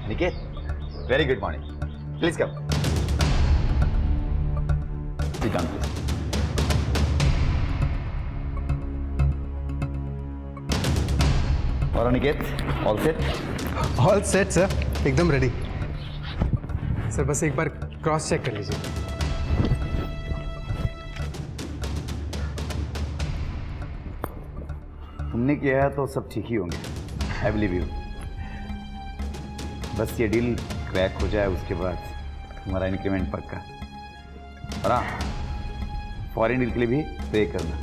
Niket, very good morning. Please come. Sit down please. और Aniket, all set? All set sir, एकदम रेडी। सर बस एक बार क्रॉस चेक कर लीजिए। तुमने किया है तो सब ठीक ही होंगे, आई बिलीव यू। बस ये डील क्रैक हो जाए उसके बाद तुम्हारा इंक्रीमेंट पक्का। और हाँ, फॉरेन डील के लिए भी पे करना।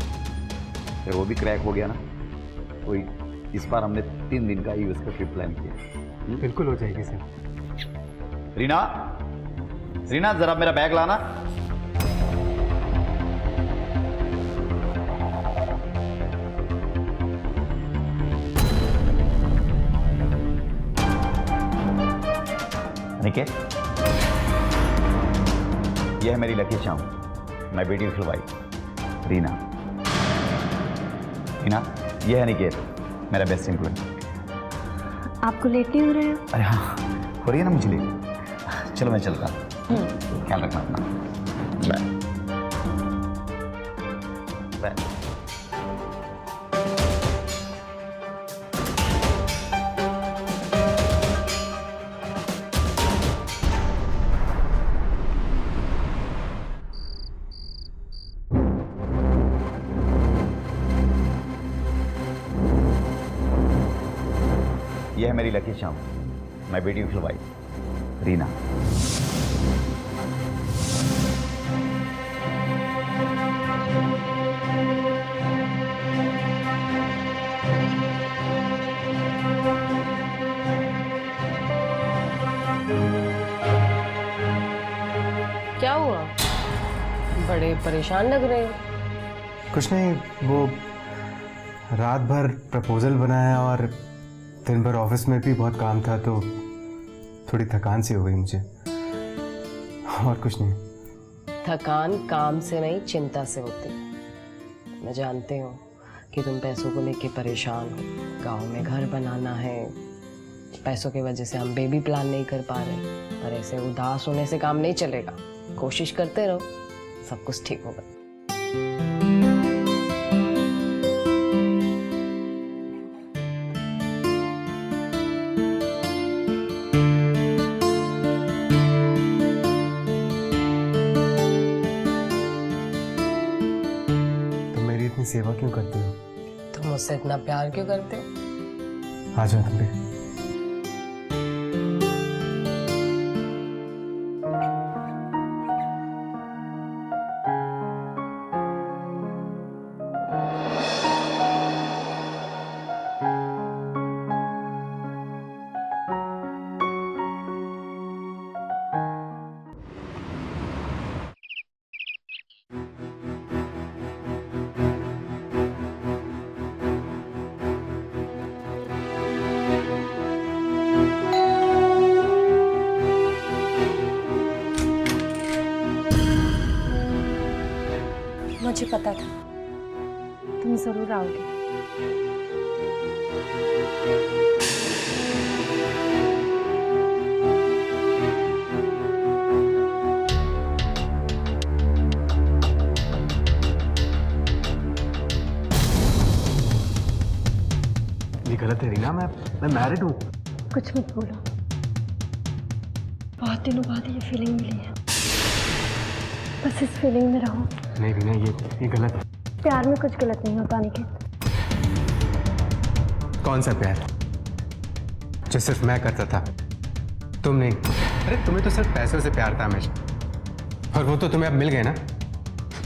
फिर वो भी क्रैक हो गया ना तो इस बार हमने 3 दिन का यूएस का ट्रिप प्लान किया। बिल्कुल हो जाएगी सर। रीना, रीना जरा मेरा बैग लाना। निकेत, यह है मेरी लकी चाम, my beautiful wife Reena. Reena, यह है निकेत, मेरा बेस्ट एम्प्लॉय। आपको लेट नहीं हो रहा है? अरे हाँ, हो रही है ना मुझे लेट। चलो मैं चलता हूँ, ख्याल रखना अपना। Bye bye. यह है मेरी लकी चाम, माय ब्यूटीफुल वाइफ रीना। क्या हुआ? बड़े परेशान लग रहे हो। कुछ नहीं, वो रात भर प्रपोजल बनाया और दिन भर ऑफिस में भी बहुत काम था तो थोड़ी थकान सी हो गई मुझे, और कुछ नहीं। थकान काम से नहीं चिंता से होती है। मैं जानती हूँ कि तुम पैसों को लेके परेशान हो। गांव में घर बनाना है, पैसों की वजह से हम बेबी प्लान नहीं कर पा रहे, पर ऐसे उदास होने से काम नहीं चलेगा। कोशिश करते रहो, सब कुछ ठीक होगा। सेवा क्यों करती हो? तुम मुझसे इतना प्यार क्यों करते हो? आ जाओ तुम भी। मुझे पता था तुम जरूर आओगे। ये गलत है रीना, मैं मैरिड हूँ। कुछ मत बोलो, बहुत दिनों बाद ये फीलिंग मिली है, बस इस फीलिंग में रहो। नहीं रीना, ये गलत है। प्यार में कुछ गलत नहीं होता निकेत। कौन सा प्यार जो सिर्फ मैं करता था, तुम नहीं? अरे तुम्हें तो सिर्फ पैसों से प्यार था हमेशा, और वो तो तुम्हें अब मिल गए ना।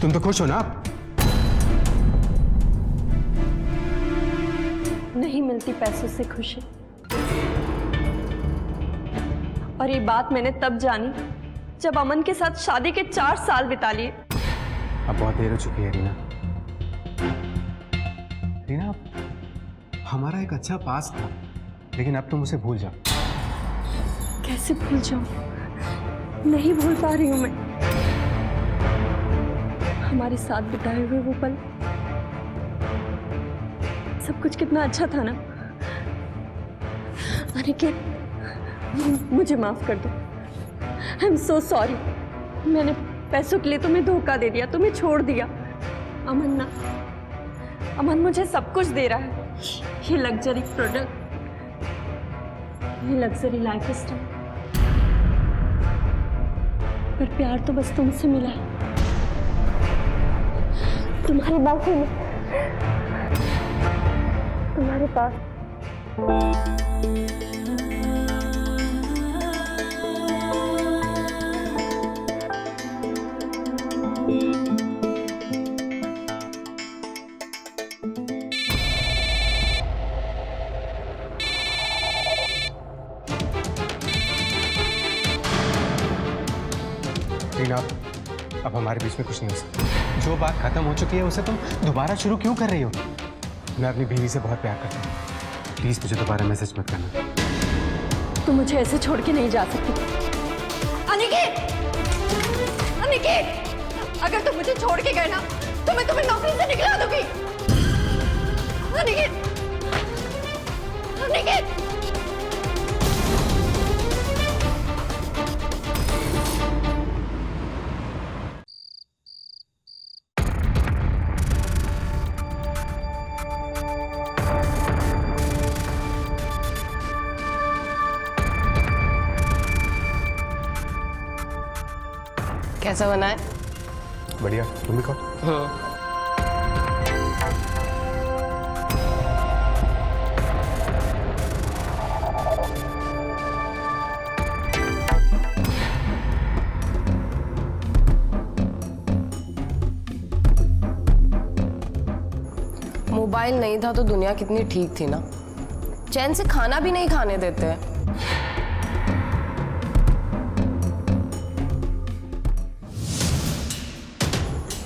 तुम तो खुश हो ना अब? नहीं मिलती पैसों से खुशी, और ये बात मैंने तब जानी जब अमन के साथ शादी के 4 साल बिता लिए। अब बहुत देर हो चुकी है रीना। रीना, हमारा एक अच्छा पास था, लेकिन अब तुम उसे भूल जाओ। कैसे भूल जाऊं? नहीं भूल पा रही हूं मैं। हमारे साथ बिताए हुए वो पल, सब कुछ कितना अच्छा था ना। अनिकेत, मुझे माफ कर दो। I am so sorry. मैंने पैसों के लिए तुम्हें धोखा दे दिया, तुम्हें छोड़ दिया। अमन मुझे सब कुछ दे रहा है, ये लग्जरी प्रोडक्ट, ये लग्जरी लाइफ स्टाइल, पर प्यार तो बस तुमसे मिला है, तुम्हारी बातों में, तुम्हारे पास। रीना, अब हमारे बीच में कुछ नहीं हो सकता। जो बात खत्म हो चुकी है उसे तुम दोबारा शुरू क्यों कर रही हो? मैं अपनी बीवी से बहुत प्यार करता हूँ, प्लीज मुझे दोबारा मैसेज मत करना। तुम मुझे ऐसे छोड़ के नहीं जा सकती। अनिकेत, अनिकेत, अगर तुम मुझे छोड़ के गए ना तो मैं तुम्हें नौकरी से निकला दूंगी। अनिकेत, अनिकेत। कैसा बना है? बढ़िया, तुम भी खाओ। मोबाइल नहीं था तो दुनिया कितनी ठीक थी ना। चैन से खाना भी नहीं खाने देते।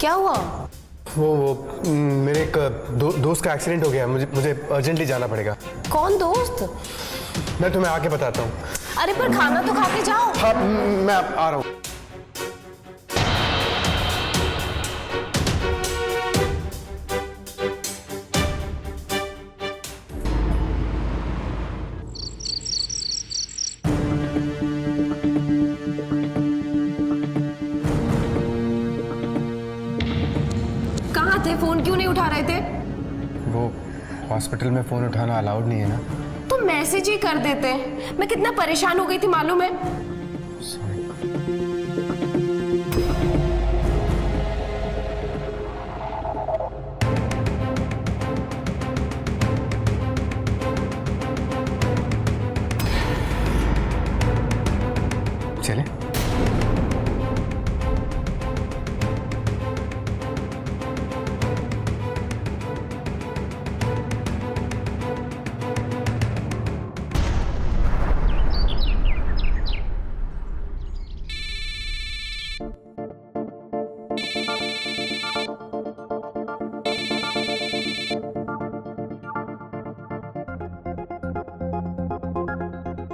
क्या हुआ? वो मेरे एक दोस्त का एक्सीडेंट हो गया, मुझे अर्जेंटली जाना पड़ेगा। कौन दोस्त? मैं तुम्हें आके बताता हूँ। अरे पर खाना तो खा के जाओ। हाँ, मैं आ रहा हूँ। कहाँ थे? फोन क्यों नहीं उठा रहे थे? वो हॉस्पिटल में फोन उठाना अलाउड नहीं है ना। तो मैसेज ही कर देते। मैं कितना परेशान हो गई थी मालूम है? चले?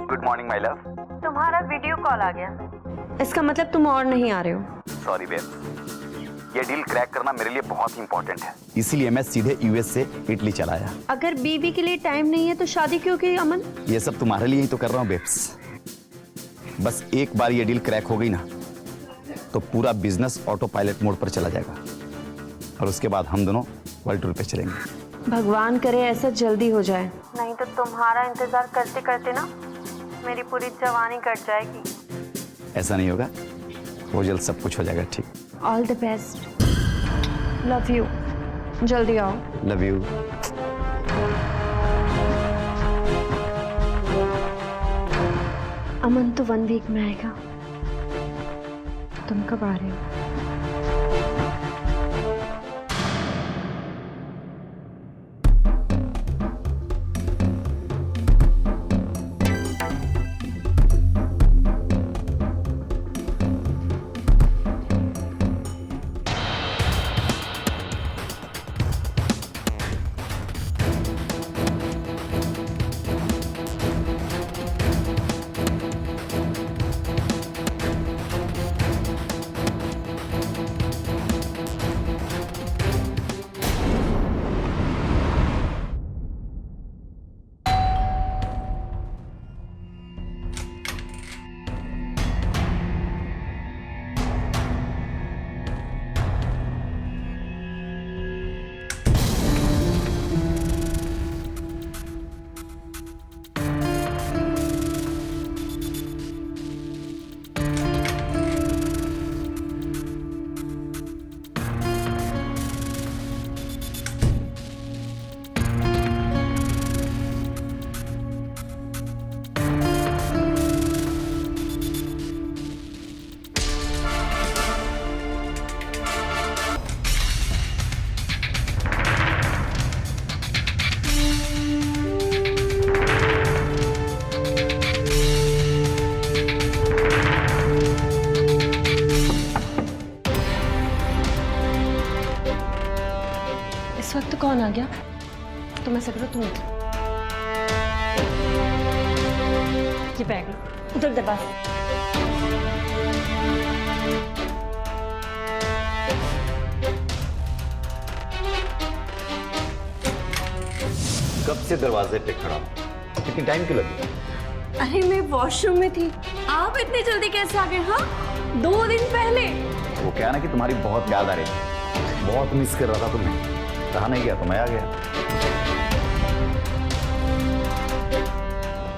Good morning my love. तुम्हारा वीडियो कॉल आ गया, इसका मतलब तुम और नहीं आ रहे हो। सॉरी बेब, ये डील क्रैक करना मेरे लिए बहुत इंपॉर्टेंट है, इसीलिए मैं सीधे यूएस से इटली चला आया। अगर बीबी के लिए टाइम नहीं है तो शादी क्यों की अमन? ये सब तुम्हारे लिए ही तो कर रहा हूँ बेब्स। बस एक बार ये डील क्रैक हो गई ना तो पूरा बिजनेस ऑटो पायलट मोड पर चला जाएगा और उसके बाद हम दोनों वर्ल्ड टूर पे चलेंगे। भगवान करे ऐसा जल्दी हो जाए, नहीं तो तुम्हारा इंतजार करते करते ना मेरी पूरी जवानी कट जाएगी। ऐसा नहीं होगा, वो जल्द सब कुछ हो जाएगा ठीक। All the best, love you, जल्दी आओ। Love you. अमन तो 1 वीक में आएगा, तुम कब आ रहे हो? कौन आ गया? तुम ऐसा करो, तुम ये बैग लो, उधर दबा। कब से दरवाजे पे खड़ा हूं, कितनी टाइम क्यों लगी? अरे मैं वॉशरूम में थी, आप इतनी जल्दी कैसे आ गए? हाँ, 2 दिन पहले। वो क्या ना कि तुम्हारी बहुत याद आ रही थी, बहुत मिस कर रहा था तुम्हें, कहा नहीं गया तो मैं आ गया।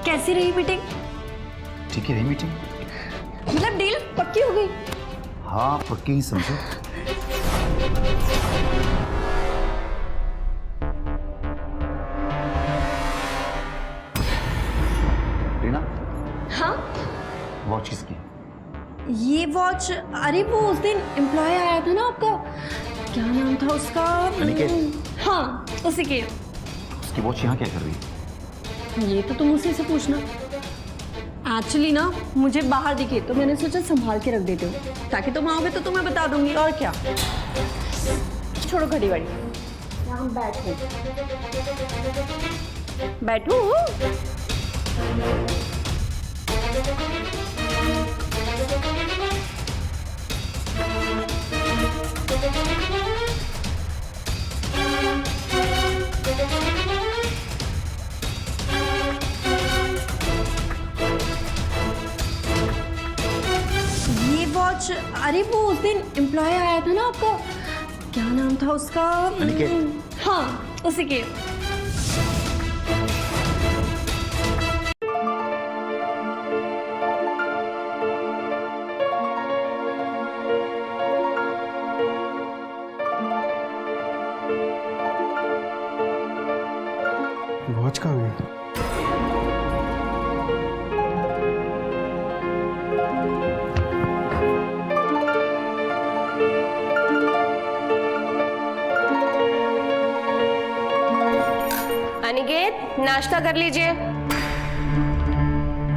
कैसी रही मीटिंग? ठीक ही रही मीटिंग। मतलब डील पक्की हो गई? हाँ पक्की ही समझो। रीना, हाँ, वॉच किसकी? ये वॉच, अरे वो उस दिन एम्प्लॉय आया था ना आपका, क्या नाम था उसका? अनिकेत। हाँ, उसी के। उसकी वॉच यहाँ क्या कर रही है? ये तो तुम उसी से पूछना। एक्चुअली ना मुझे बाहर दिखे तो मैंने सोचा संभाल के रख देते हो, ताकि तुम आओगे तो तुम्हें बता दूंगी। और क्या, छोड़ो घड़ी वाड़ी, यहाँ बैठो बैठो। ये वॉच, अरे वो उस दिन एम्प्लॉय आया था ना आपका, क्या नाम था उसका? अनिकेत। हाँ, उसी के। वॉच कहाँ गई? अनिकेत, नाश्ता कर लीजिए।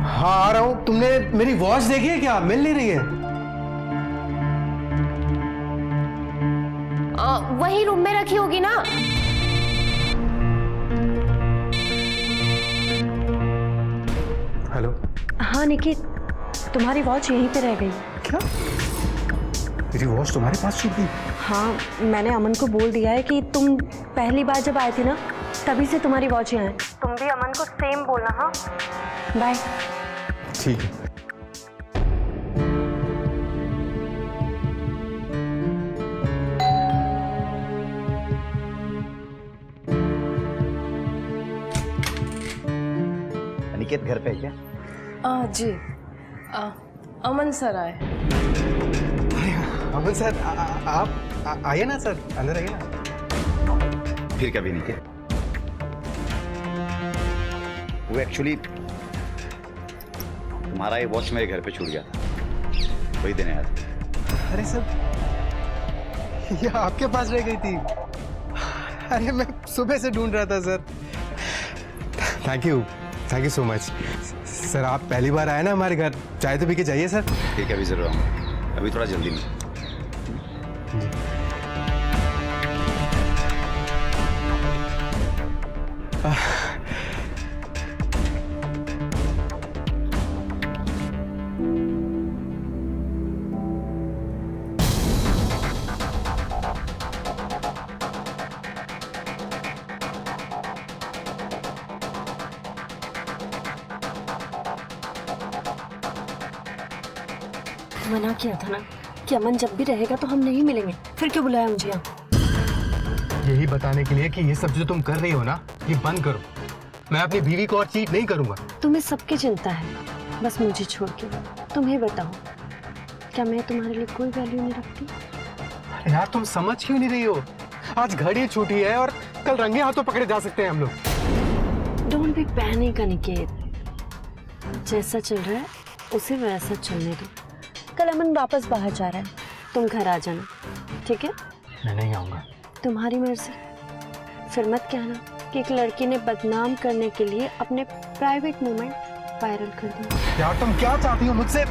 हाँ आ रहा हूँ। तुमने मेरी वॉच देखी है क्या? मिल नहीं रही है। वही रूम में रखी होगी ना। हेलो। हाँ निकित, तुम्हारी वॉच यहीं पे रह गई। क्या? मेरी वॉच तुम्हारे पास छूट गई? हाँ, मैंने अमन को बोल दिया है कि तुम पहली बार जब आए थे ना, तभी से तुम्हारी वॉच यहाँ है। तुम भी अमन को सेम बोलना। हाँ, बाय। ठीक है। अनिकेत घर पे है क्या? जी, अमन सर आए। अमन सर, आप आइए ना सर, अंदर आइए ना। फिर कभी नहीं किया। वो एक्चुअली तुम्हारा ये वॉच मेरे घर पे छूट गया था, वही देने आया था। अरे सर, ये आपके पास रह गई थी। अरे मैं सुबह से ढूंढ रहा था sir. Thank you so much sir. आप पहली बार आए ना हमारे घर, चाय तो पी के जाइए सर। ठीक है, अभी जरूर आऊंगा, अभी थोड़ा जल्दी में। मना किया था ना कि अमन जब भी रहेगा तो हम नहीं मिलेंगे, फिर क्यों बुलाया मुझे यहाँ? यही बताने के लिए कि ये सब जो तुम कर रही हो ना, ये बंद करो। मैं अपनी बीवी को और चीट नहीं करूंगा। तुम्हें सबकी चिंता है, बस मुझे छोड़ के। तुम्हें बताओ, क्या मैं तुम्हारे लिए कोई वैल्यू नहीं रखती? अरे यार, तुम समझ क्यों नहीं रही हो? आज घड़ी छूटी है और कल रंगे हाथों पकड़े जा सकते हैं हम लोग। डोंट बी पैनिक अनिकेत, जैसा चल रहा है उसे वैसा चलने दो। कल अमन वापस बाहर जा रहा है, तुम घर आ जाना, ठीक है? मैं नहीं आऊंगा। तुम्हारी मर्जी। फिर मत कहना कि एक लड़की ने बदनाम करने के लिए अपने प्राइवेट मोमेंट वायरल कर दिए। यार तुम क्या चाहती हो मुझसे?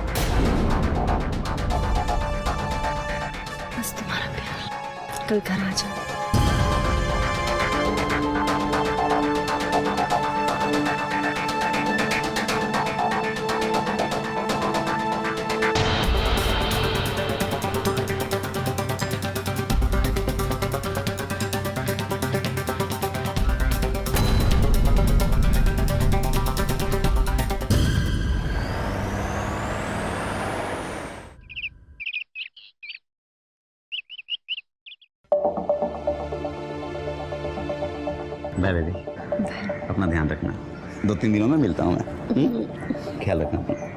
बस तुम्हारा प्यार। कल घर आ जाना। बाय बेबी, अपना ध्यान रखना। 2-3 दिनों में मिलता हूँ मैं। ख्याल रखना अपना।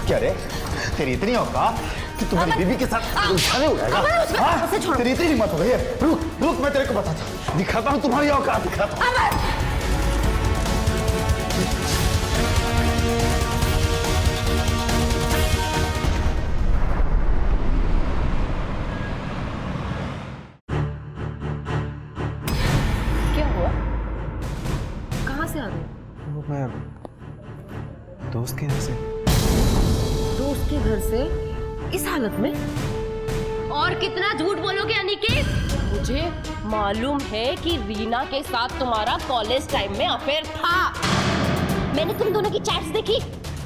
क्या रे, तेरी इतनी औकात कि तू मेरी बीवी के साथ उठाने उड़ाएगा? हाँ? तेरी इतनी हिम्मत हो गई है? रुक रुक, मैं तेरे को बताता हूँ, दिखाता हूँ तुम्हारी औकात, दिखाता हूँ। क्या हुआ? कहाँ से आ गए? वो मैं दोस्त के यहाँ से। दोस्त के घर से इस हालत में? और कितना झूठ बोलोगे अनिकेत? मुझे मालूम है कि रीना के साथ तुम्हारा कॉलेज टाइम में अफेयर था। मैंने तुम दोनों की चैट्स देखी।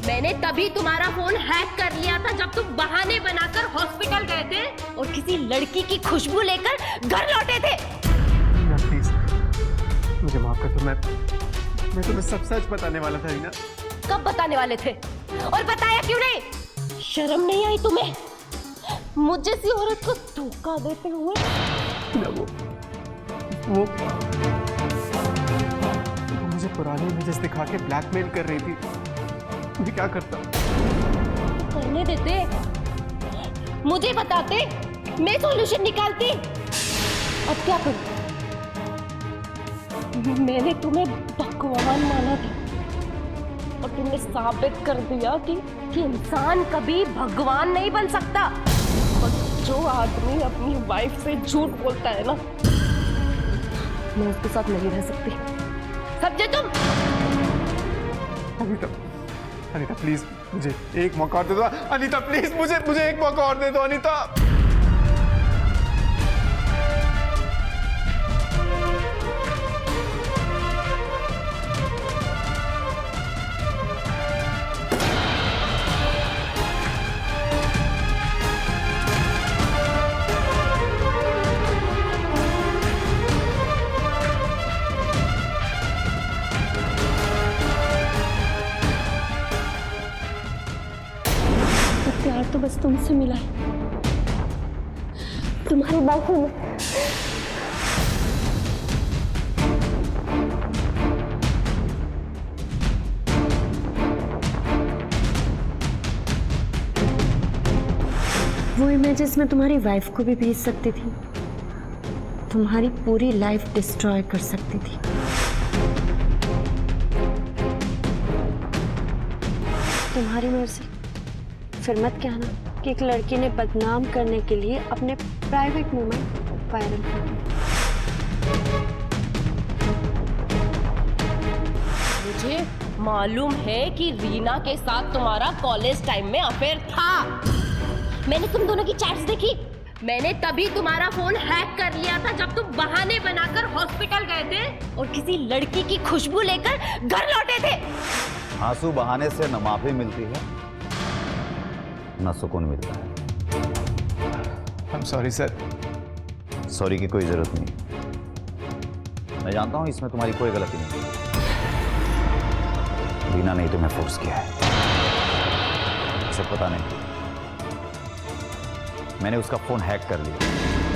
मैंने तभी तुम्हारा फोन हैक कर लिया था जब तुम बहाने बनाकर हॉस्पिटल गए थे और किसी लड़की की खुशबू लेकर घर लौटे थे। प्लीज मुझे माफ कर दो, मैं तुम्हें सब सच बताने वाला था रीना। कब बताने वाले थे और बताया क्यों नहीं? शर्म नहीं आई तुम्हें मुझ जैसी औरत को धोखा देते हुए? वो मुझे पुरानी इमेजेस दिखा के ब्लैकमेल कर रही थी। मैं क्या करता? करने देते, मुझे बताते, मैं सॉल्यूशन निकालती। अब क्या करूं? मैंने तुम्हें भगवान माना था और तुमने साबित कर दिया कि इंसान कभी भगवान नहीं बन सकता। और जो आदमी अपनी वाइफ से झूठ बोलता है ना, मैं उसके साथ नहीं रह सकती। समझे तुम? अनीता प्लीज मुझे एक मौका और दे दो। अनीता प्लीज मुझे एक मौका और दे दो अनीता। प्यार तो बस तुमसे मिला है, तुम्हारी बाहों में। वो इमेजेस मैं तुम्हारी वाइफ को भी भेज सकती थी, तुम्हारी पूरी लाइफ डिस्ट्रॉय कर सकती थी। तुम्हारी मर्जी। फिर मत कहना कि एक लड़की ने बदनाम करने के लिए अपने प्राइवेट मोमेंट वायरल कर दिए। मुझे मालूम है कि रीना के साथ तुम्हारा कॉलेज टाइम में अफेयर था। मैंने तुम दोनों की चैट्स देखी। मैंने तभी तुम्हारा फोन हैक कर लिया था जब तुम बहाने बनाकर हॉस्पिटल गए थे और किसी लड़की की खुशबू लेकर घर लौटे थे। आंसू बहाने से न माफी मिलती है न सुकून मिलता है। I'm sorry sir. सॉरी की कोई जरूरत नहीं। मैं जानता हूं इसमें तुम्हारी कोई गलती नहीं। रीना ने तुम्हें फोर्स किया है, इसे पता नहीं। मैंने उसका फोन हैक कर लिया,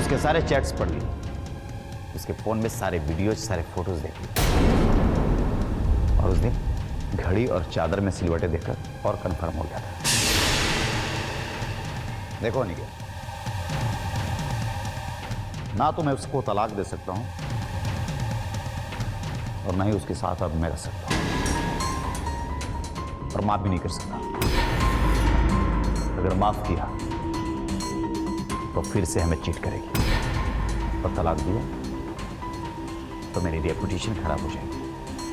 उसके सारे चैट्स पढ़ लिए, उसके फोन में सारे वीडियोज, सारे फोटोज देख लिए, और उस दिन घड़ी और चादर में सिलवटें देखकर और कंफर्म हो गया था। देखो निकेत, ना तो मैं उसको तलाक दे सकता हूं और ना ही उसके साथ अब मैं रह सकता हूं, और माफ भी नहीं कर सकता। अगर माफ किया तो फिर से हमें चीट करेगी, और तलाक दिया तो मेरी रेपुटेशन खराब हो जाएगी।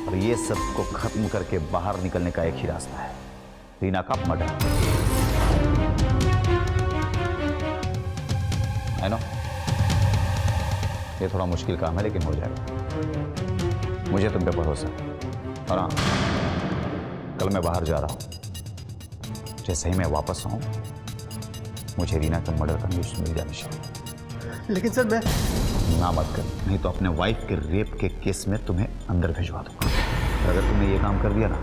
और ये सब को खत्म करके बाहर निकलने का एक ही रास्ता है, रीना का मर्डर। है ना? ये थोड़ा मुश्किल काम है लेकिन हो जाएगा। मुझे तुम पे भरोसा है। और हाँ, कल मैं बाहर जा रहा हूं, जैसे ही मैं वापस आऊं मुझे रीना का मर्डर का न्यूज़ मिल जाना चाहिए। लेकिन सर मैं ना मत कर, नहीं तो अपने वाइफ के रेप के केस में तुम्हें अंदर भिजवा दूंगा। और अगर तुमने ये काम कर दिया ना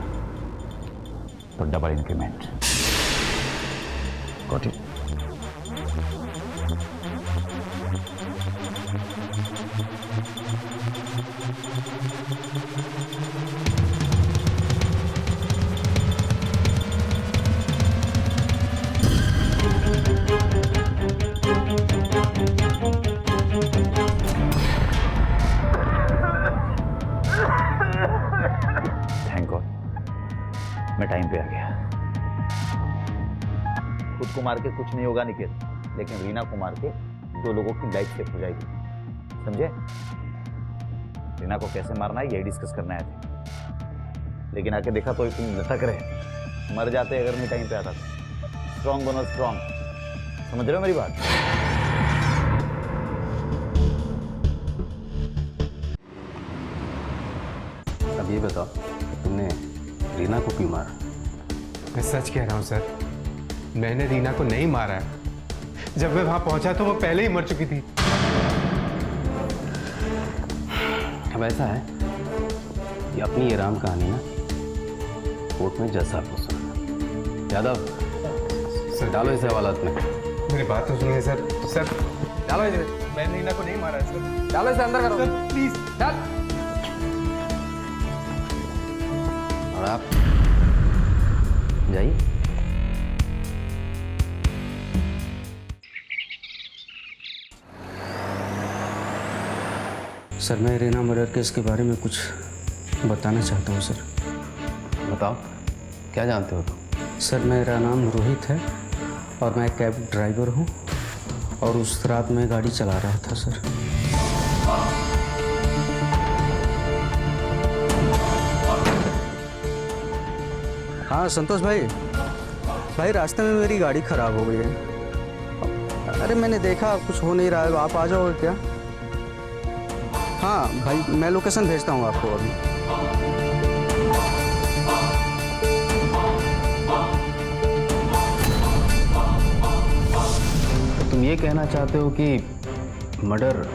तो double increment. Got it? Thank God मैं टाइम पे आ गया। खुद को मार के कुछ नहीं होगा निकेत, लेकिन रीना को मार के 2 लोगों की लाइफ सेव हो जाएगी। समझे? रीना को कैसे मारना है यही डिस्कस करना आए थे, लेकिन आके देखा तो तुम लटक रहे। मर जाते अगर मैं टाइम पे आता था। स्ट्रांग बनो स्ट्रांग। समझ रहे हो मेरी बात? अब ये बताओ तुमने रीना को क्यों मारा? मैं सच कह रहा हूँ सर, मैंने रीना को नहीं मारा है। जब मैं वहां पहुंचा तो वो पहले ही मर चुकी थी। अब ऐसा है कि अपनी ये राम कहानी ना कोर्ट में जज साहब को सुना। यादव सर डालो इसे हवालात में। मेरी बात तो सुनिए सर। सर डालो इसे। मैंने रीना को नहीं मारा है सर। डालो इसे अंदर करो। सर प्लीज डाल। और आप जाइए। सर मैं रीना मर्डर केस के बारे में कुछ बताना चाहता हूँ सर। बताओ क्या जानते हो तुम? सर मेरा नाम रोहित है और मैं कैब ड्राइवर हूँ और उस रात मैं गाड़ी चला रहा था सर। हाँ संतोष भाई रास्ते में मेरी गाड़ी ख़राब हो गई है। अरे मैंने देखा कुछ हो नहीं रहा है, आप आ जाओगे क्या? हाँ भाई मैं लोकेशन भेजता हूँ आपको अभी। तो तुम ये कहना चाहते हो कि मर्डर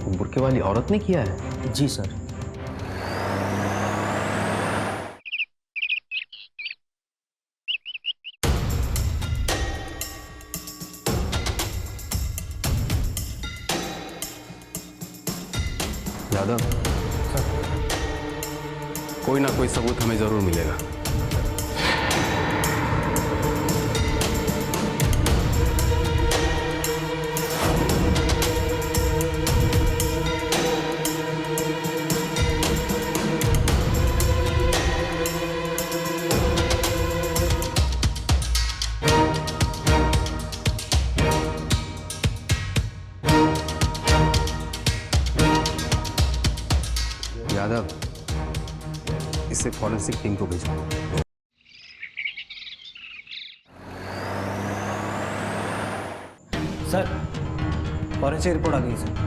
बुर्के वाली औरत ने किया है? जी सर। यादव कोई ना कोई सबूत हमें जरूर मिलेगा। यादव, इसे फॉरेंसिक टीम को भेजो। सर फॉरेंसिक रिपोर्ट आ गई सर।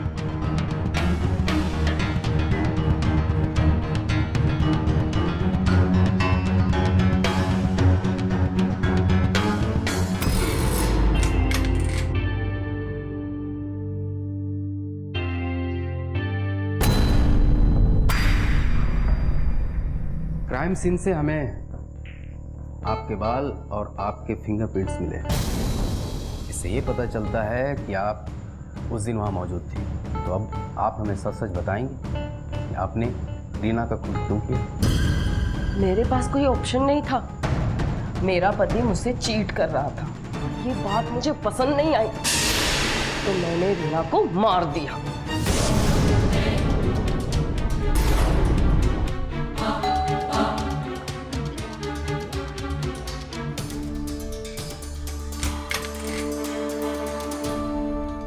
क्राइम सीन से हमें आपके बाल और आपके फिंगरप्रिंट्स मिले हैं। इससे ये पता चलता है कि आप उस दिन वहाँ मौजूद थी। तो अब आप हमें सच सच बताएंगे कि आपने रीना का खून क्यों किया? मेरे पास कोई ऑप्शन नहीं था। मेरा पति मुझसे चीट कर रहा था। ये बात मुझे पसंद नहीं आई, तो मैंने रीना को मार दिया।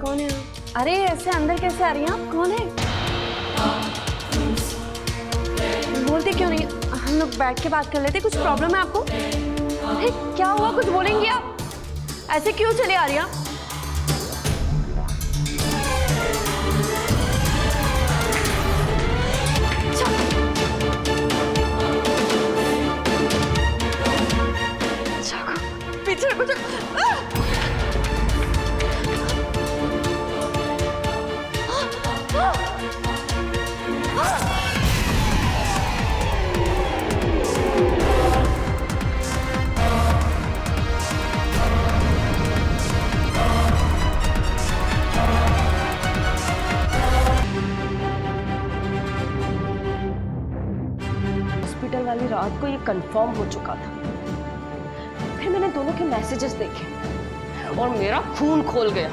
कौन है? अरे ऐसे अंदर कैसे आ रही हैं आप? कौन है? बोलते क्यों नहीं? हम लोग बैठ के बात कर लेते। कुछ प्रॉब्लम है आपको? अरे क्या हुआ? कुछ बोलेंगी आप? ऐसे क्यों चले आ रही हैं? पीछे कुछ हॉस्पिटल वाली रात को ये कंफर्म हो चुका था। फिर मैंने दोनों के मैसेजेस देखे और मेरा खून खोल गया।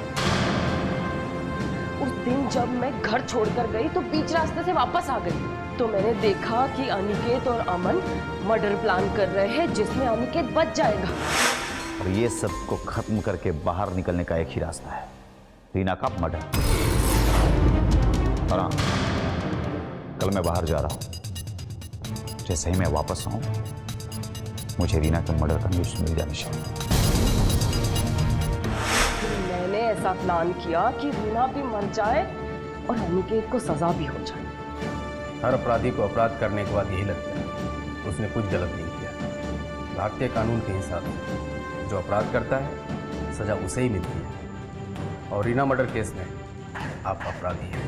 उस दिन जब मैं घर छोड़कर गई तो बीच रास्ते से वापस आ गई, तो मैंने देखा कि अनिकेत और अमन मर्डर प्लान कर रहे हैं जिसमें अनिकेत बच जाएगा। और ये सब को खत्म करके बाहर निकलने का एक ही रास्ता है, रीना का मर्डर। और हाँ, कल मैं बाहर जा रहा हूँ। जैसे ही मैं वापस आऊँ मुझे रीना के मर्डर का न्यूज़ मिल जानी चाहिए। मैंने ऐसा प्लान किया कि रीना भी मर जाए और अनिकेत को सजा भी हो जाए। हर अपराधी को अपराध करने के बाद यही लगता है उसने कुछ गलत नहीं किया। भारतीय कानून के हिसाब से जो अपराध करता है सजा उसे ही मिलती है, और रीना मर्डर केस में आप अपराधी हैं।